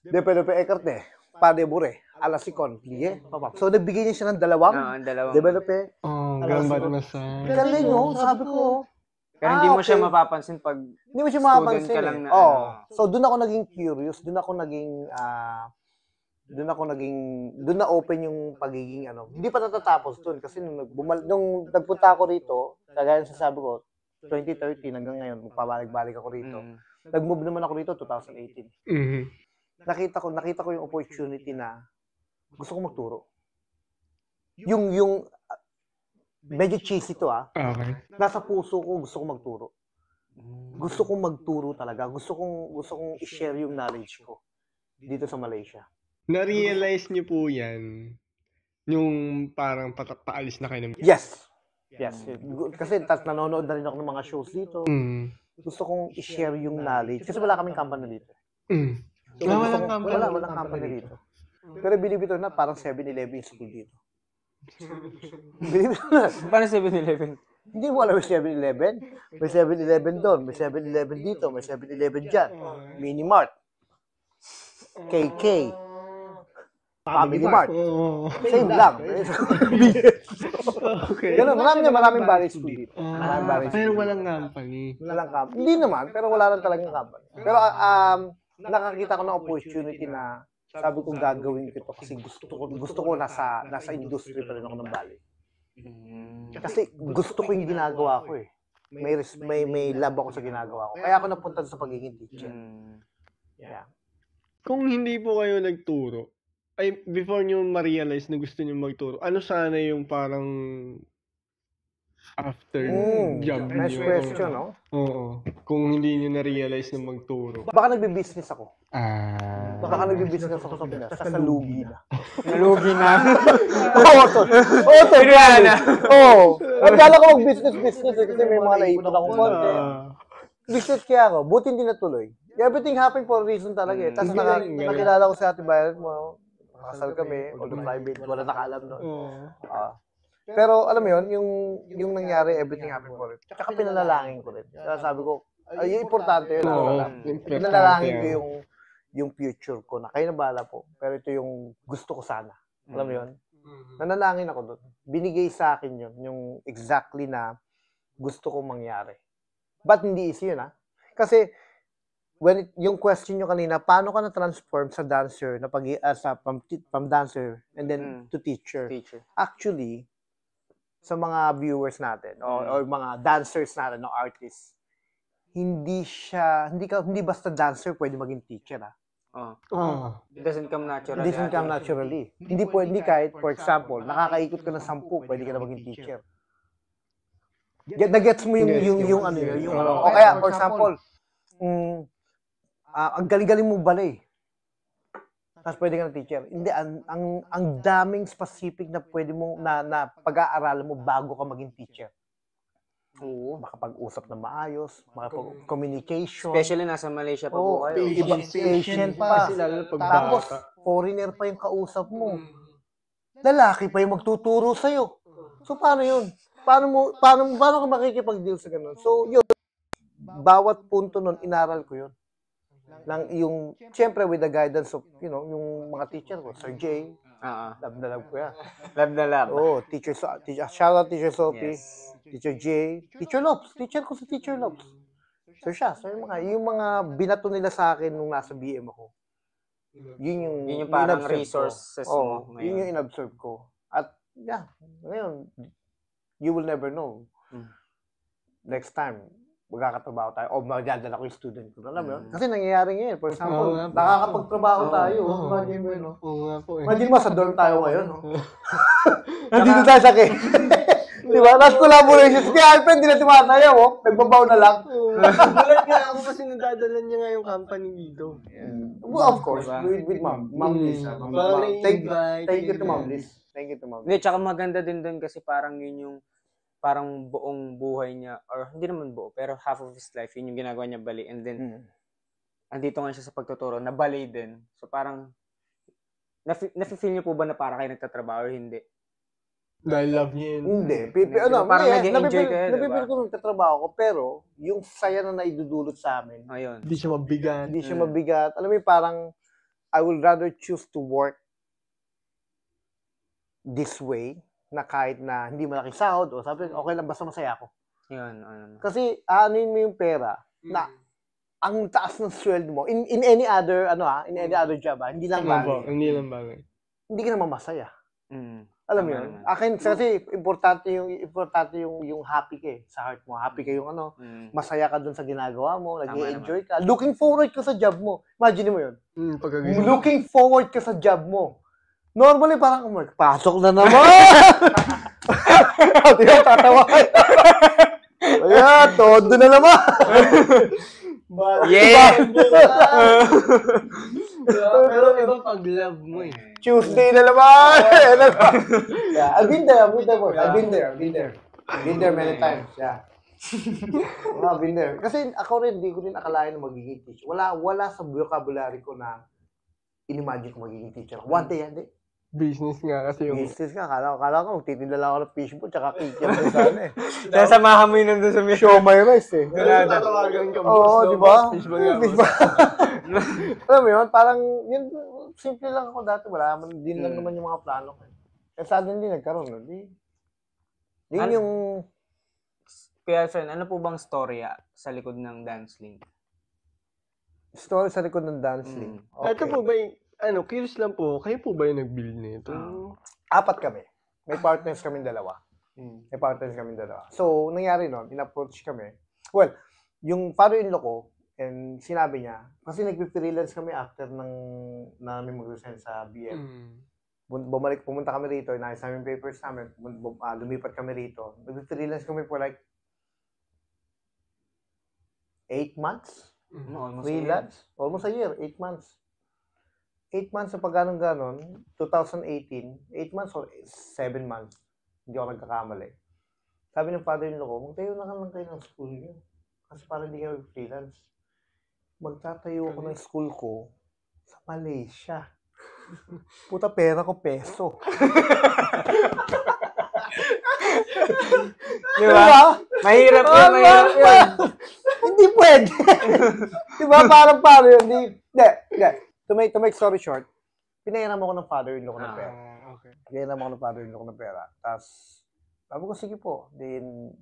develope ekarte, padebure, alasikon, plie, papap. So, nagbigay niya siya ng dalawang. Develope. Gambat masay. Galing mo, sabi ko. Pero hindi mo siya mapapansin pag hindi mo siya mapapansin. Ka lang na, So, doon ako naging curious. Doon na open yung pagiging Hindi pa natatapos doon kasi nung nagpunta ako rito, kagaya sa sabi ko, 2013 hanggang ngayon, magpabalik-balik ako rito. Nag-move naman ako rito 2018. Nakita ko yung opportunity na gusto kong magturo. Yung medyo cheesy to Okay. Nasa puso ko, gusto kong magturo. Gusto kong magturo talaga. Gusto kong i-share yung knowledge ko dito sa Malaysia. Na-realize niyo po yan yung parang paalis na kayo ng... Yes. Kasi nanonood na rin ako ng mga shows dito. Gusto kong i-share yung knowledge. Kasi wala kaming company dito. So, walang company dito. Pero believe it or not, parang 7-Eleven school dito. Believe it or not. Paano 7-Eleven? Hindi mo alam may 7-Eleven. May 7-Eleven doon. May 7-Eleven dito. May 7-Eleven dyan. Minimart. KK. Family Mart. Same lang. Okay. Ganun, maraming bali school dito. Pero walang company. Walang company. Hindi naman, pero wala lang talagang company. Pero nakakita ko ng opportunity na sabi ko gagawin ko ito kasi gusto ko nasa industry pa rin ako ng bali. Kasi gusto ko yung ginagawa ko eh. May love ako sa ginagawa ko. Kaya ako napunta sa pagiging teacher. Yeah. Kung hindi po kayo nagturo, before nyo ma-realize na gusto nyo magturo, ano sana yung parang after job nyo? Nice question, no? Oo. Kung hindi nyo na-realize na magturo. Baka nagbe-business ako. Baka nagbe-business ako sa Pinas. Sasalugi na. Nalugi na. Nagkala ko mag-business kasi may mga naipon akong content. Business kaya ako. Buti hindi natuloy. Everything happened for a reason talaga eh. Tapos nakilala ko sa Ate Violet mo. Kasal kami, all the private, wala nakaalam doon. Pero alam mo yun, yung nangyari, everything happened for it. Tsaka pinanalangin ko rin. Kaya sabi ko, yung importante yun. Pinanalangin ko yung future ko na kayo na bahala po. Pero ito yung gusto ko sana. Alam mo yun? Nanalangin ako doon. Binigay sa akin yun, yung exactly na gusto kong mangyari. But hindi easy yun Kasi, yung question nyo kanina, paano ka na-transform sa dancer, from dancer and then to teacher? Actually, sa mga viewers natin, or mga dancers natin, artists, hindi basta dancer pwede maging teacher, It doesn't come naturally. It doesn't come naturally. Hindi kahit, for example, nakakaikot ka ng 10, pwede ka na maging teacher. Nagets mo yung ano yun. O kaya, for example, ang galing-galing mo balay. Tapos pwede ka ng teacher. Hindi, ang daming specific na pwede mo, na pag-aaralan mo bago ka maging teacher. Oo. Makapag-usap na maayos, communication. Especially nasa Malaysia pa po kayo. Patient pa. Tapos, foreigner pa yung kausap mo. Lalaki pa yung magtuturo sa'yo. So, paano yun? Paano ka makikipag-deal sa ganun? So, yun. Bawat punto nun, inaral ko yun. Lang yung, siyempre, with the guidance of, yung mga teacher ko, Sir Jay. Love na love ko yan. Love na love. Oo, shout out Teacher Sophie, yes. Teacher Jay, Teacher Lopes, teacher ko sa Teacher Lopes. So siya, yung mga binato nila sa akin nung nasa BM ako. Yun yung parang resources mo. Yun yung in-observe ko. At ngayon, you will never know. Next time, magkakatrabaho tayo o magdadala ko yung student ko. Alam mo yun? Kasi nangyayari ngayon. For example, nakakapagtrabaho tayo. Imagine mo yun. Imagine mo, sa dorm tayo ngayon. Nandito tayo sa akin. Di ba? Last collaborations. Kaya, friend, hindi na tumatayo. Nagbabaw na lang. Gulat nga ako kasi nadadala niya nga yung company dito. Well, of course. With Ma'am Liz. Thank you to Ma'am Liz. Thank you to Ma'am Liz. Tsaka maganda din doon kasi parang yun yung parang buong buhay niya, or hindi naman buo, pero half of his life, yun yung ginagawa niya bali. And then, andito nga siya sa pagtuturo, na bali din. So parang, nafe-feel niyo po ba na para kayo nagtatrabaho or hindi? Dahil love niya yun. Hindi. Parang nag-enjoy kayo, diba? Nabibigil ko nagtatrabaho ko, pero yung saya na naidudulot sa amin, hindi siya mabigat. Hindi siya mabigat. Alam mo yung parang, I would rather choose to work this way, na kahit na hindi malaking sahod, o sabi, okay lang, basta masaya ako. Yun. Kasi, aanin mo yung pera, na ang taas ng sweldo mo, in any other, in any other job, hindi lang bagay. Hindi lang bagay. Hindi ka naman masaya. Alam mo yun? Akin, kasi, importante yung happy ka sa heart mo. Happy ka yung masaya ka dun sa ginagawa mo, nag-i-enjoy ka. Looking forward ka sa job mo. Imagine mo yun. Looking forward ka sa job mo. Normally, parang, pasok na naman! Hindi ko tatawa. Ayan, todo na naman! Yeah! Pero ibang pag-love mo eh. Tuesday na naman! Yeah, I've been there, boy. I've been there. I've been there many times, yeah. I've been there. Kasi ako rin, hindi ko rin akalain na magiging teacher. Wala sa vocabulary ko na inimagine ko magiging teacher. One day, hindi. Business nga kasi yung... Business nga. Kala ko, magtitinda lang ako ng fishbowl tsaka kikir na sana eh. Kaya samahan mo yun nandun sa show my rice eh. Tatawagan ka mo. Oo, di ba? Fishbowl nga. Alam mo yun, parang, yun, simple lang ako dati. Wala naman, din lang naman yung mga plano ko. Kaya suddenly nagkaroon. Yun yung... Kaya friend, ano po bang storya sa likod ng Dance Link? Story sa likod ng Dance Link. Okay. Ito po ba yung... curious lang po, kayo po ba yung nag-build nito? 4 kami. May partners kaming dalawa. So, nangyari nun, in-approach kami. Well, yung father-in-law ko, and sinabi niya, kasi nag-freelance kami after namin mag-resign sa BM. Pumunta kami rito, inayos namin papers namin, lumipat kami rito. Nag-freelance kami for like 8 months. Freelance. Almost a year, 8 months. 8 months sa pag-ganon-ganon, 2018, 8 months or 7 months, hindi ako nagkakamali. Sabi ng father-in-law ko, magtayo na lang kayo ng school niyo. Kasi parang hindi kayo freelance. Magtatayo ako ng school ko sa Malaysia. Puta, pera ko peso. Diba? Mahirap yun. Hindi pwede. Diba? Parang paano yun? Hindi. To make story short, pinahiram ako ng father-in-law ko ng pera. Okay. Pinahiram ako ng father-in-law ko ng pera. Tapos, sabi ko, sige po. Din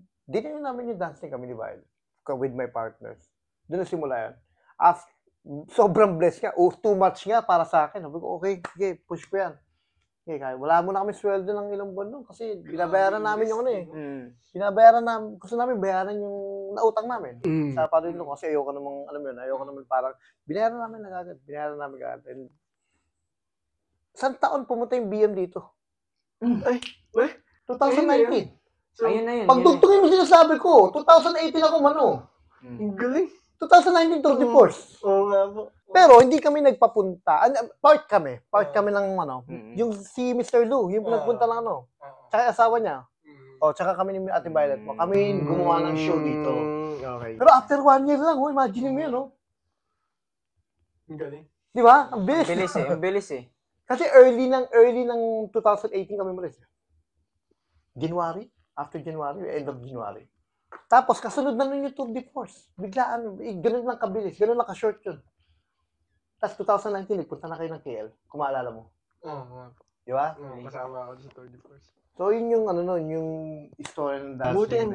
namin yung dancing kami, di ba? With my partners. Doon na simula yan. Sobrang blessed nga. Too much nga para sa akin. Sabi ko, okay, push ko yan. Okay, kaya wala mo na kami sweldo ng ilang buwan nun kasi binabayaran namin yung binabayaran namin, gusto namin bayaran yung nautang namin sa padrino ko kasi ayoko namang, alam mo yun, ayoko naman parang, binayaran namin agad. And, isang taon pumunta yung BM dito. Ay, 2019. So, Ayun na yun. Pagtugtugin mo sinasabi ko, 2018 ako mano. Ang galing. 2019 Tour de Force. Oo nga po. Pero hindi kami nagpapunta. Part kami ng yung si Mr. Lou, yung nagpunta lang Tsaka asawa niya. Tsaka kami ni Ate Violet mo. Kami gumawa ng show dito. Okay. Pero after 1 year lang, imagine mo yun, Ang galing. Di ba? Ang bilis. Ang bilis eh. Kasi early ng 2018 kami malis. January, after January, end of January. Tapos kasunod na nun yung Tour de Force. Biglaan, ganun lang kabilis, ganun lang ka-short yun. Tapos 2019, nagpunta na kayo ng KL, kung maalala mo. Oo. Di ba? Kasama ako sa Tour de Force. So yun yung yung istorya ng dancing.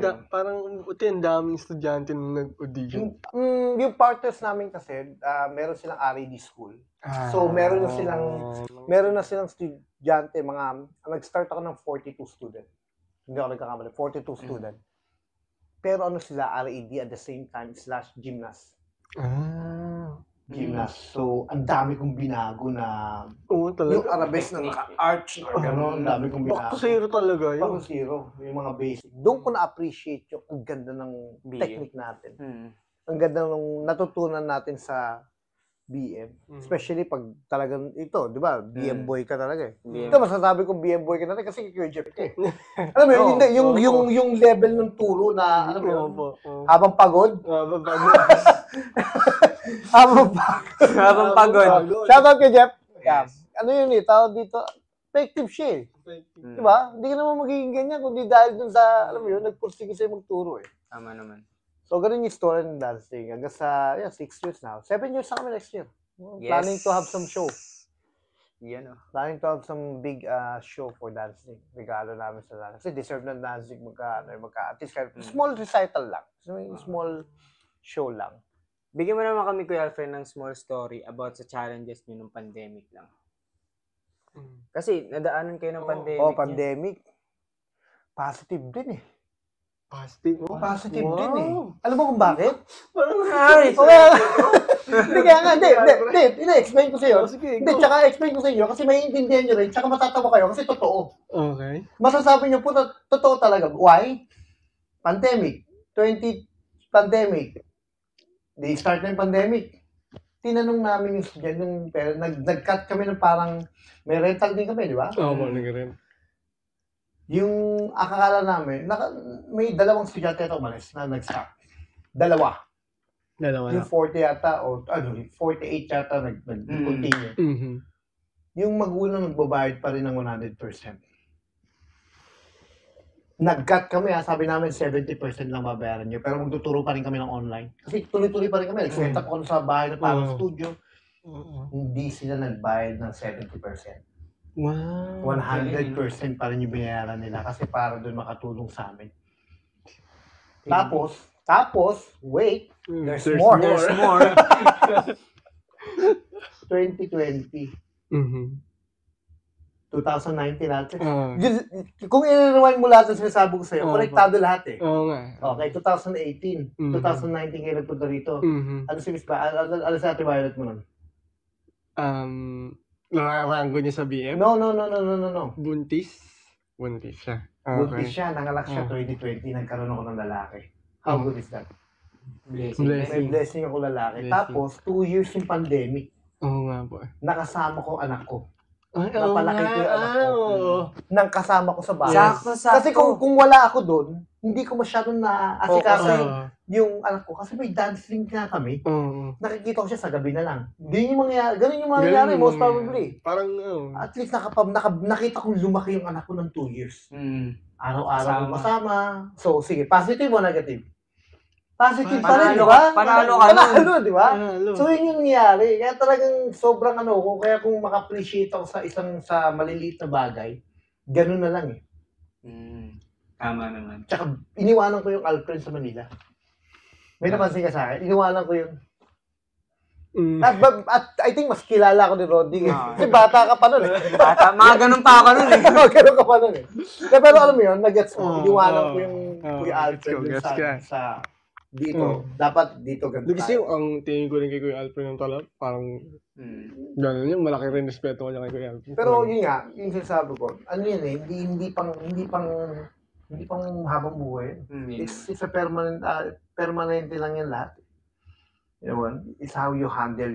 Buti ang daming estudyante nung nag-audition. Yung partners namin kasi, meron silang R.A.D. school. So meron na silang estudyante, nag-start ako ng 42 student. Hindi ako nagkakamali, 42 student. Pero sila, R.A.D. at the same time, / gymnast. Gymnast. So, ang dami kong binago na Oo, talaga. yung arabesque na naka-arch na gano'n, ang dami kong binago. Back to zero talaga yun. Back to zero. Yung mga basic. Doon ko na-appreciate yung ang ganda ng technique natin. Ang ganda ng natutunan natin sa BM. Especially pag talagang ito, di ba? BM boy ka talaga eh. Ito, masasabi kong BM boy ka talaga kasi Kuya Jeff ka eh. Alam mo yun, yung level ng turo na, alam mo yun, habang pagod. Habang pagod. Shoutout kay Jeff. Yeah. Ano yun eh, tawag dito, effective siya eh. Diba? Hindi ka naman magiging ganyan kundi dahil dun sa, alam mo yun, nagpursige sa'yo magturo eh. Tama naman. So, ganun yung story ng dancing. Hanggang sa, 6 years now. 7 years na kami next year. Planning to have some show. Yan Planning to have some big show for dancing. Regalo namin sa dancing. Kasi deserve ng dancing at least small recital lang. Small show lang. Bigyan mo naman kami, Kuya Alfred, ng small story about sa challenges niyo nung pandemic lang. Kasi nadaanan kayo ng pandemic. Pandemic. Positive din eh. Positive? Positive din eh. Alam mo kung bakit? Parang Hindi kaya nga, hindi, explain ko sa iyo. Sige, hindi, tsaka explain ko sa inyo kasi maiintindihan nyo rin, tsaka matatawa kayo kasi totoo. Okay. Masasabi nyo po na totoo talaga. Why? Pandemic. Pandemic. Di start na yung pandemic. Tinanong namin yung nag-cut kami ng parang, may rental din kami, di ba? Oo, nag-rent. Yung akala namin, may dalawang estudyante ito umalis na nag-stop. Dalawa na. Yung 40 yata, o 48 yata nag-continue. Yung magulang nagbabayad pa rin ng 100%. Nag-cut kami, sabi namin 70% lang babayaran nyo, pero magtuturo pa rin kami ng online. Kasi tuloy-tuloy pa rin kami. Nag-set up ako sa bahay na parang studio. Hindi sila nagbayad ng 70%. Wow. 100% pa rin yung binayaran nila kasi para doon makatulong sa amin. Tapos, wait, there's more. 2020. 2019 natin. Kung i-rewind mo lahat ng sinasabi ko sa'yo, konektado lahat eh. Oo nga. Okay, 2018. 2019 kayo nagpunta rito. Ano si Miss Ba? Ano sa Ate Violet mo nun? Rango niya sa BM? No. Buntis siya. Buntis siya, nangalak siya 2020, nagkaroon ako ng lalaki. How good is that? May blessing ako lalaki. Tapos, 2 years yung pandemic. Oo nga po. Nakasama ko anak ko. Napalaki ko yung anak ko. Nang kasama ko sa bahay. Sakto. Kasi kung wala ako doon, hindi ko masyadong na-asikaso yung anak ko. Kasi may dancing nga kami. Nakikita ko siya sa gabi na lang. Ganun yung mangyayari, most probably. Parang, at least nakita kong lumaki yung anak ko ng 2 years. Araw-araw kasama. So, sige, positive o negative? Positive pa rin, di ba? Panalo, di ba? So, yun yung nangyari. Kaya talagang sobrang ko. Kaya kung maka-appreciate ako sa maliliit na bagay, ganun na lang eh. Tama naman. Tsaka, iniwanan ko yung Alfred sa Manila. May napansin ka sa akin? Iniwanan ko yun. At I think mas kilala ko ni Roddy eh. Kasi bata ka pa nun eh. Mga ganun pa ako nun eh. Ganun ka pa nun eh. Pero alam mo yun, nag-gets mo. Iniwanan ko yung Kuya Alfred sa dito. Dapat dito ganun. Kasi ang tingin ko rin kay Kuya Alfred ng talab, parang gano'n yung malaki rin respeto ko niya kay Kuya Alfred. Pero yun nga, yung sinasabi ko, ano yun eh, hindi pang Hindi pang habang buhay. Mm. It's a permanent lang yan lahat. You know, it's how you handle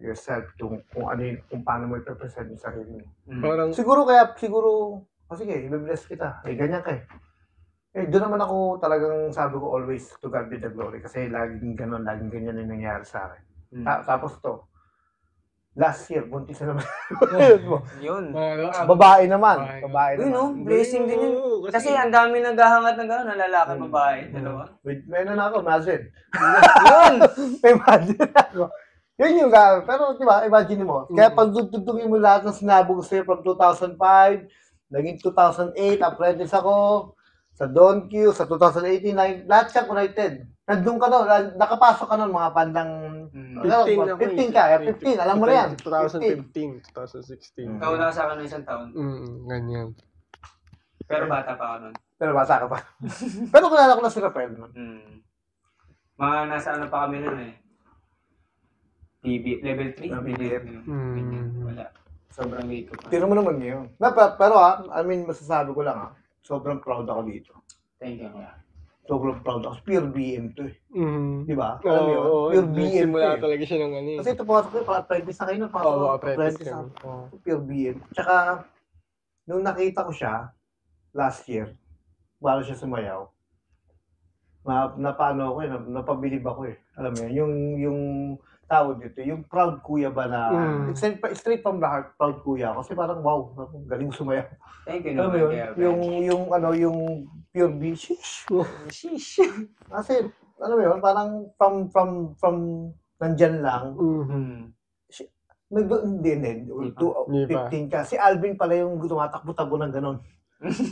yourself kung ano yun, kung paano mo i-represent yung sarili mo. Parang, Siguro, sige, i-bless kita. Ganyan ka eh. Doon naman ako talagang sabi ko always to God be the glory kasi laging ganun, laging ganyan yung nangyari sa akin. Tapos to, last year, buntis na naman. Yun. Babae naman. Babae Yun, no? naman. Blessing din yun. Kasi ang dami naghahangat ng gano'n, na lalaki, babae, dalawa. May na ako, imagine. Yun! May imagine ako. Yun yung pero di ba, imagine mo. Kaya pag dudugtugin mo lahat ng sinabi ko sa'yo from 2005, naging 2008, apprentice ako, sa Don Q, sa 2018, lahat siya connected. Nandun ka doon, nakapasok ka noon mga bandang 15 ka, 15, alam mo na yan. 2015, 2016. Kauna ka sa akin ng isang taon. Ganyan. Pero bata pa ako nun. Pero bata ka pa. Pero kilala ko na si Rafael nun. Mga nasa ano pa kami nun eh. Level 3? BBM. Wala. Sobrang late ko pa. Tino mo naman ngayon. Pero masasabi ko lang sobrang proud ako dito. Thank you. Sobrang proud ako. Pure BM to eh. Di ba? Oo, Alam mo yun? Pure BM to simula eh. talaga siya ng ano eh. Kasi ito pasok ko, apprentice na kayo nun. Oo, apprentice na. kami. Pure BM. Tsaka, nung nakita ko siya, last year, bago siya sumayaw, napano ako napabilib ako eh. Alam mo yun, yung tawag dito, yung proud kuya ba na, straight from the heart, proud kuya. Kasi parang wow, galing sumayaw. Thank you. Alam mo yun, yung pure B, shish. Kasi, alam mo yun, parang from nandyan lang, hindi, 15 ka. Si Alvin pala yung tumatakbo-takbo ng ganon. Yung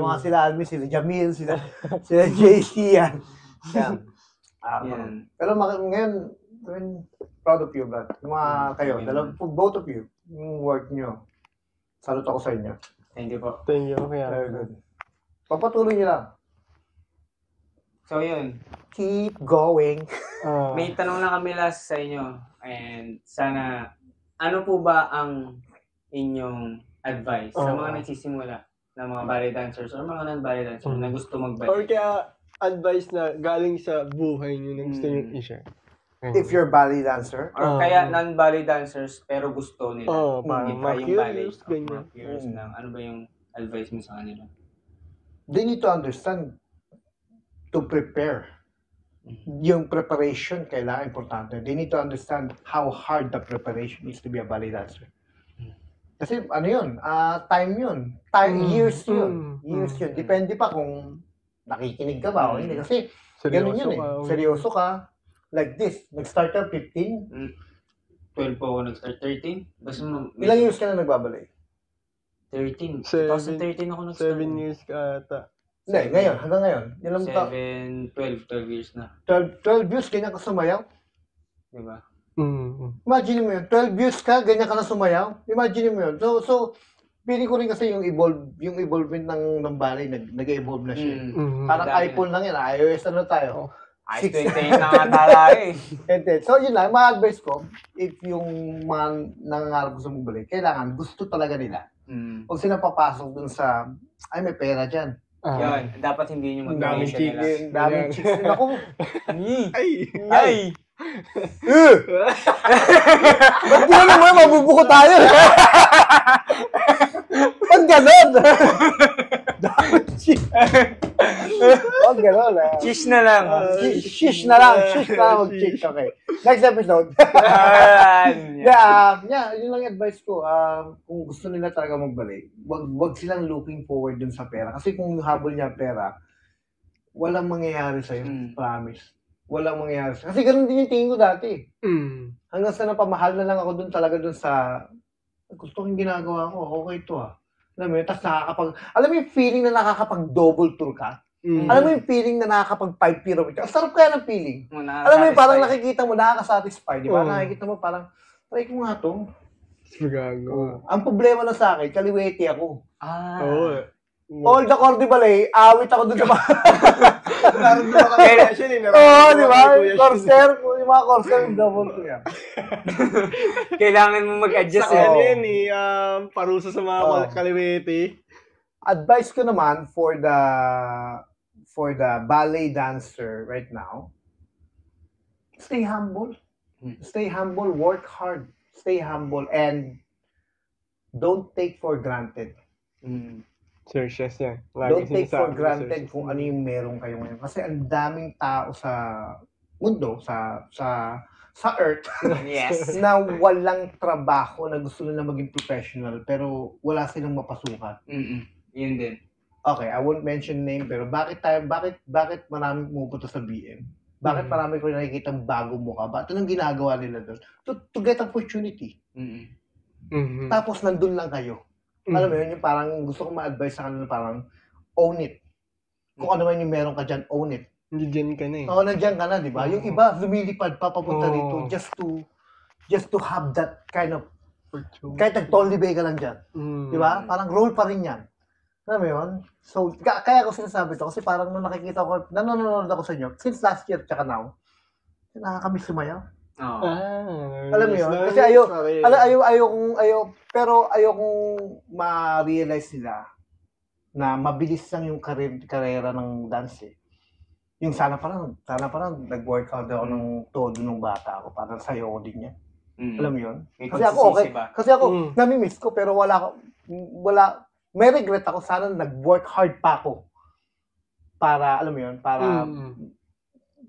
mga sila Alvin, sila Jamil, sila JC yan. Pero ngayon, proud of you, Brad. Yung mga kayo, both of you, yung work nyo. Salute ako sa inyo. Thank you po. Thank you. Very good. Papatuloy nyo lang. So yun. Keep going. May tanong lang kami last sa inyo. And sana, ano po ba ang inyong advice sa mga nagsisimula na mga ballet dancers or mga non-ballet dancers na gusto mag-ballet? Or kaya advice na galing sa buhay nyo na gusto nyo i-share? If you're ballet dancer. Or kaya non-ballet dancers pero gusto nila. Parang ma-curious, ganyan. Ma-curious lang. Ano ba yung advice mo sa kanila? They need to understand to prepare. Yung preparation kailangan importante. They need to understand how hard the preparation is to be a ballet dancer. Kasi ano yun, time yun. Years yun. Depende pa kung nakikinig ka ba o hindi. Kasi ganun yun eh. Seryoso ka. Like this, nag-start ka 15? 12 po ako nag-start. 13? Basta ilang years ka na nagbabalay? 13. 2013 ako nag-start. 7 years ka ata. Hindi, ngayon, hanggang ngayon. 12 years na. 12 years, ganyan ka sumayaw? Diba? Imagine mo yun, 12 years ka, ganyan ka na sumayaw? Imagine mo yun. So, feeling ko rin kasi yung evolvement ng ballet, nag-evolve na siya. Parang iPhone lang yan, iOS ano tayo. iOS 28 na nga tayo eh. So, yun lang, ma-advise ko, if yung mga nangangarap gusto mong balik, kailangan, gusto talaga nila. Huwag sila papasok dun sa, ay, may pera dyan. Yun, dapat hindi nyo mag-donation nila. Daming chicks din ako. Ay! Ba't gano'n naman, mabubuko tayo? Ba't gano'n? Daming chicks. Ba't gano'n? Shish na lang. Shish na lang mag-chicks. Okay. Next episode. Yun lang yung advice ko. Kung gusto nila talaga magbalik, wag silang looking forward dun sa pera. Kasi kung habol niya pera, walang mangyayari sa'yo. Promise. Walang mangyayari sa'yo. Kasi ganun din yung tingin ko dati. Hanggang sa napamahal na lang ako dun talaga dun sa gusto kong ginagawa ko. Okay to Alam mo yun? Tapos alam mo yung feeling na nakakapag-double tour ka? Alam mo yung feeling na nakakapag 5 pyramid ka? Sarap kaya ng feeling. Alam mo yung parang nakikita mo, nakakasatisfy. Di ba? Nakikita mo parang, try ko nga to. Ang problema lang sa akin, kaliwete ako. All the Cordy Ballet, awit ako dun sa mga... di ba? Corsair, yung mga Corsair, double ko yan. Kailangan mo mag-adjust yan parusa sa mga kaliwete. Advice ko naman for the ballet dancer right now, stay humble. Stay humble, work hard. Stay humble and don't take for granted. Sir Chess yan. Don't take for granted kung ano yung meron kayo ngayon. Kasi ang daming tao sa mundo, sa earth, Yes. na walang trabaho, na gusto nila maging professional, pero wala silang mapasukan. Yun din. Okay, I won't mention name, pero bakit marami pumupunta sa BM? Bakit marami ko nakikita bagong mukha? Ba't anong ginagawa nila doon? To get opportunity. Tapos nandun lang kayo. Alam mo yun, yung parang gusto kong ma-advise sa kanila, parang own it. Kung ano man yung meron ka dyan, own it. Nandiyan ka na eh. Oo, nandiyan ka na, di ba? Yung iba, lumilipad pa papunta rito just to have that kind of, kahit nag-tolibay ka lang dyan. Di ba? Parang role pa rin yan. Alam mo yun? So, kaya ko sinasabi to kasi parang nung nakikita ko, nanonood ako sa inyo, since last year tsaka now, nakakamiss sumayaw. Alam mo yun? Kasi pero ayokong ma-realize nila na mabilis lang yung karera ng dance eh. Yung sana pa lang nag-workout ako ng todo nung bata ako para sayo ko din yan. Alam mo yun? Kasi ako okay. Kasi ako, nami-miss ko pero wala, may regret ako, sana nag-work hard pa ako para, alam mo yun,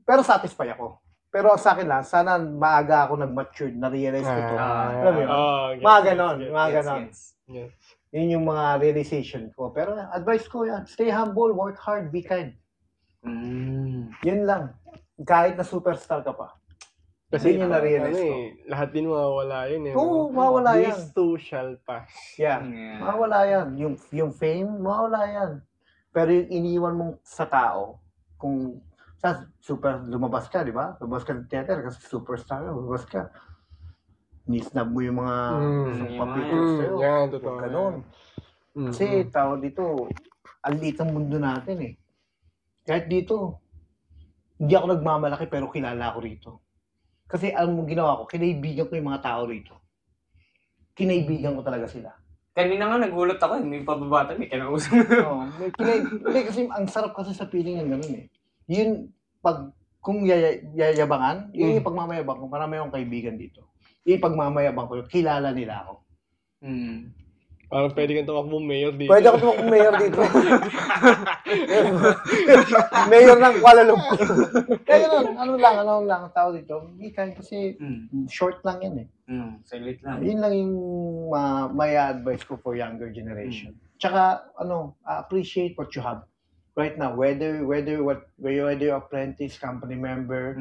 pero satisfy ako. Pero sa akin lang, sana maaga ako nag-mature, na-realize ko ito. Alam mo yun? Mga ganon. Yes. Yun yung mga realization ko. Pero advice ko yan, stay humble, work hard, be kind. Yun lang. Kahit na superstar ka pa. Kasi yun yung na-realize ko. Lahat din mawawala yun eh. Oo, mawawala yan. This too shall pass. Yeah. Mawawala yan. Yung fame, mawawala yan. Pero yung iniwan mong sa tao, kung lumabas ka, di ba? Lumabas ka ng theater kasi superstar ka, lumabas ka. Ni-snub mo yung mga papictures sa'yo. Yan, totoo. Ganon. Kasi tao dito, ang liit ang mundo natin eh. Kahit dito, hindi ako nagmamalaki pero kilala ako rito. Kasi ang ginawa ko, kinaibigan ko yung mga tao rito. Kinaibigan ko talaga sila. Kanina nga nagulat ako, may pababata, may kinausap. Hindi kasi ang sarap kasi sa feeling ng ganun eh. Yun, kung yayabangan, yun yung pagmamayabang ko, marami akong kaibigan dito. Yung pagmamayabang ko, kilala nila ako. Parang pwede kang tumakbo mayor dito. Pwede ako tumakbo mayor dito. Mayor ng Kuala Lumpur. Kaya ganun, ano lang, tao dito. Kasi short lang yan eh. Saglit lang. Yun lang yung may advice ko for younger generation. Tsaka, appreciate what you have. Right now, whether you're apprentice, company member,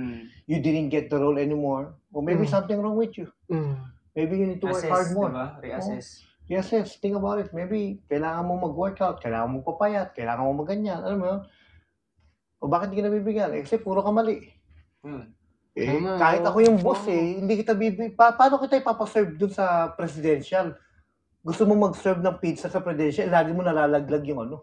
you didn't get the role anymore, or maybe something wrong with you. Maybe you need to work hard more. Diba? Reassess. Yes, think about it. Maybe kailangan mo mag-workout, kailangan mo papayat, kailangan mo maganyan. Alam mo yun? O bakit hindi ka nabibigyan? Kasi puro ka mali. Kahit ako yung boss hindi kita paano kita ipapaserve dun sa presidential? Gusto mo mag-serve ng pizza sa presidential, lagi mo nalalaglag yung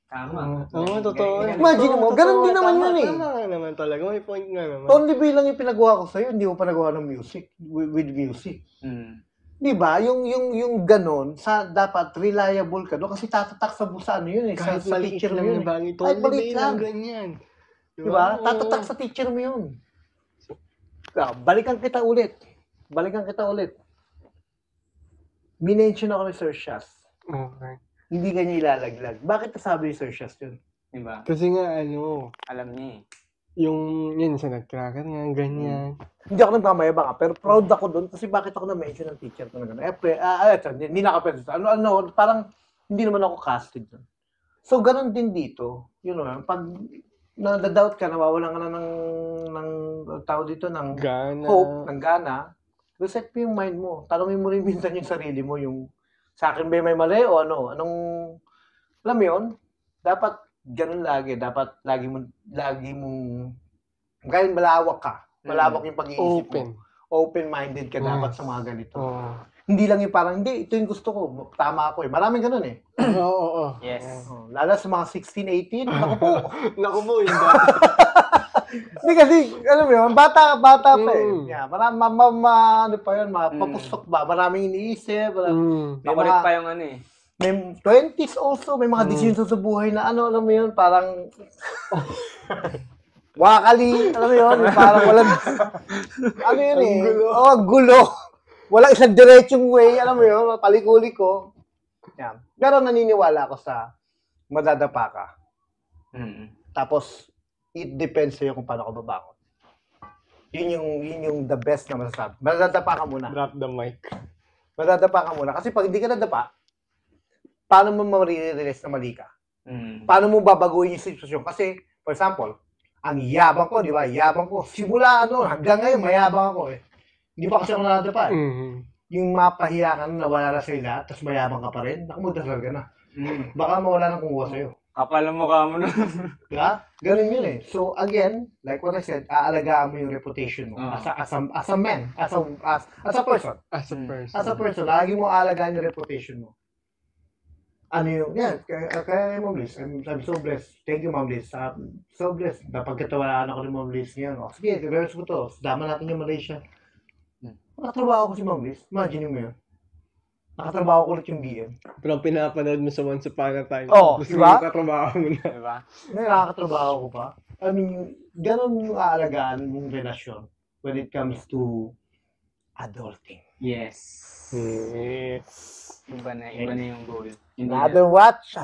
Tama. Oo, totoo. Imagine mo, ganun din naman yun eh. Tama naman talaga. May point nga naman. Only bilang yung pinagawa ko sa'yo, hindi mo pa nagawa ng music, with music. Di ba? Yung ganon, dapat reliable ka, no? Kasi tatatak sa yun eh. Kahit sa teacher mo yun. Kahit maliit lang. Ganyan. Di ba? Tatatak sa teacher mo yun. Balikan kita ulit. Minention ako ni Sir Shaz. Okay. Hindi kanya ilalaglag. Bakit nasabi ni Sir Shaz yun? Diba? Kasi nga, alam niya eh. Yun sa nagcracker nga, ganyan. Hindi ako nagmamayabang pero proud ako doon kasi bakit ako na-mention ng teacher ko na gano'n. Hindi nakapensya. Parang hindi naman ako casted doon. So, ganun din dito. Pag na-doubt ka, nawawalan ka na ng tao dito, ng hope, ng gana, reset mo yung mind mo. Tanongin mo rin minsan yung sarili mo, yung sa akin ba may mali o anong, alam mo yun? Dapat ganun lagi. Dapat lagi mong, kahit malawak ka. Malawak yung pag-iisip mo. Open-minded ka dapat sa mga ganito. Hindi lang yung parang, hindi, ito yung gusto ko. Tama ako eh. Maraming ganun eh. Oo. Yes. Lalo sa mga 16, 18, naku po. Naku po, yung dati. Hindi kasi, alam mo yun, bata pa eh. Yeah, ano pa yun, mapapusok ba? Maraming iniisip. Makulit pa yung may 20s also, may mga decisions sa buhay na ano, alam mo yun, parang wakali, alam mo yun, parang walang, ano yun eh, gulo. Walang isang diretsong way, alam mo yun, paliko-liko. Yan. Pero naniniwala ako sa madadapa ka. Tapos, it depends sa'yo kung paano ka babangon. Yun yung the best na masasabi. Madadapa ka muna. Drop the mic. Madadapa ka muna. Kasi pag hindi ka nadapa, paano mo ma-realize na mali ka? Paano mo babaguhin yung sitwasyon? Kasi, for example, ang yabang ko, di ba? Yabang ko. Simula hanggang ngayon, mayabang ako eh. Hindi pa kasi ako nadapa eh. Yung mapahiya ka na nawala na sa'yo lahat, tapos mayabang ka pa rin, nakamudasal ka na. Baka mawala ng kumuha sa'yo. Kapal ang mukha mo nun. Diba? Ganun yun eh. So again, like what I said, aalagaan mo yung reputation mo as a man, as a person. As a person, lagi mo aalagaan yung reputation mo. Ano yung, yan, kaya Ma'am Liz, I'm so blessed. Thank you, Ma'am Liz. So blessed. Napagkatawalaan ako ni Ma'am Liz ngayon. Sige, reverse mo to. Dama natin yung Malaysia. Nakatrabaho ko si Ma'am Liz. Imagine mo yun. Nakatrabaho ko ulit yung BM. Pero pinapanood mo sa Once Upon a Time. Diba? Nakatrabaho mo na. Diba? Nakakatrabaho ko pa. I mean, ganun yung aalagaan mong relasyon when it comes to adulting. Yes. Iba na yung goal. Another watch.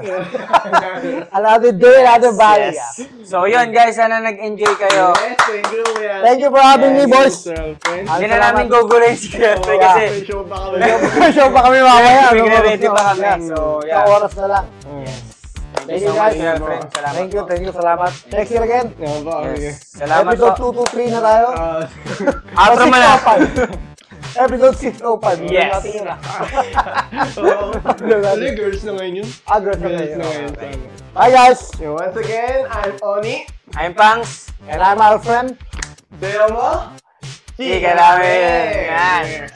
Another day, another body. Yes. So yun guys, sana nag-enjoy kayo. Yes, thank you. Thank you for having me, boys. Hindi na namin gugulin si Jeffrey kasi May show pa kami. May show pa kami mamaya. ready pa kami. So Sa yeah. oras na lang. Thank you guys. Salamat. Thank you. Salamat. Next year again. Yes. Salamat po. Episode 223 na tayo. Outro mo na. Episode 605. Yes. Girls na ngayon yun. Girls na Girls na ngayon. ngayon. Hi guys. Once again, I'm Oni. I'm Pangs. And I'm Alfred. Sayo mo? Chika namin. Yan.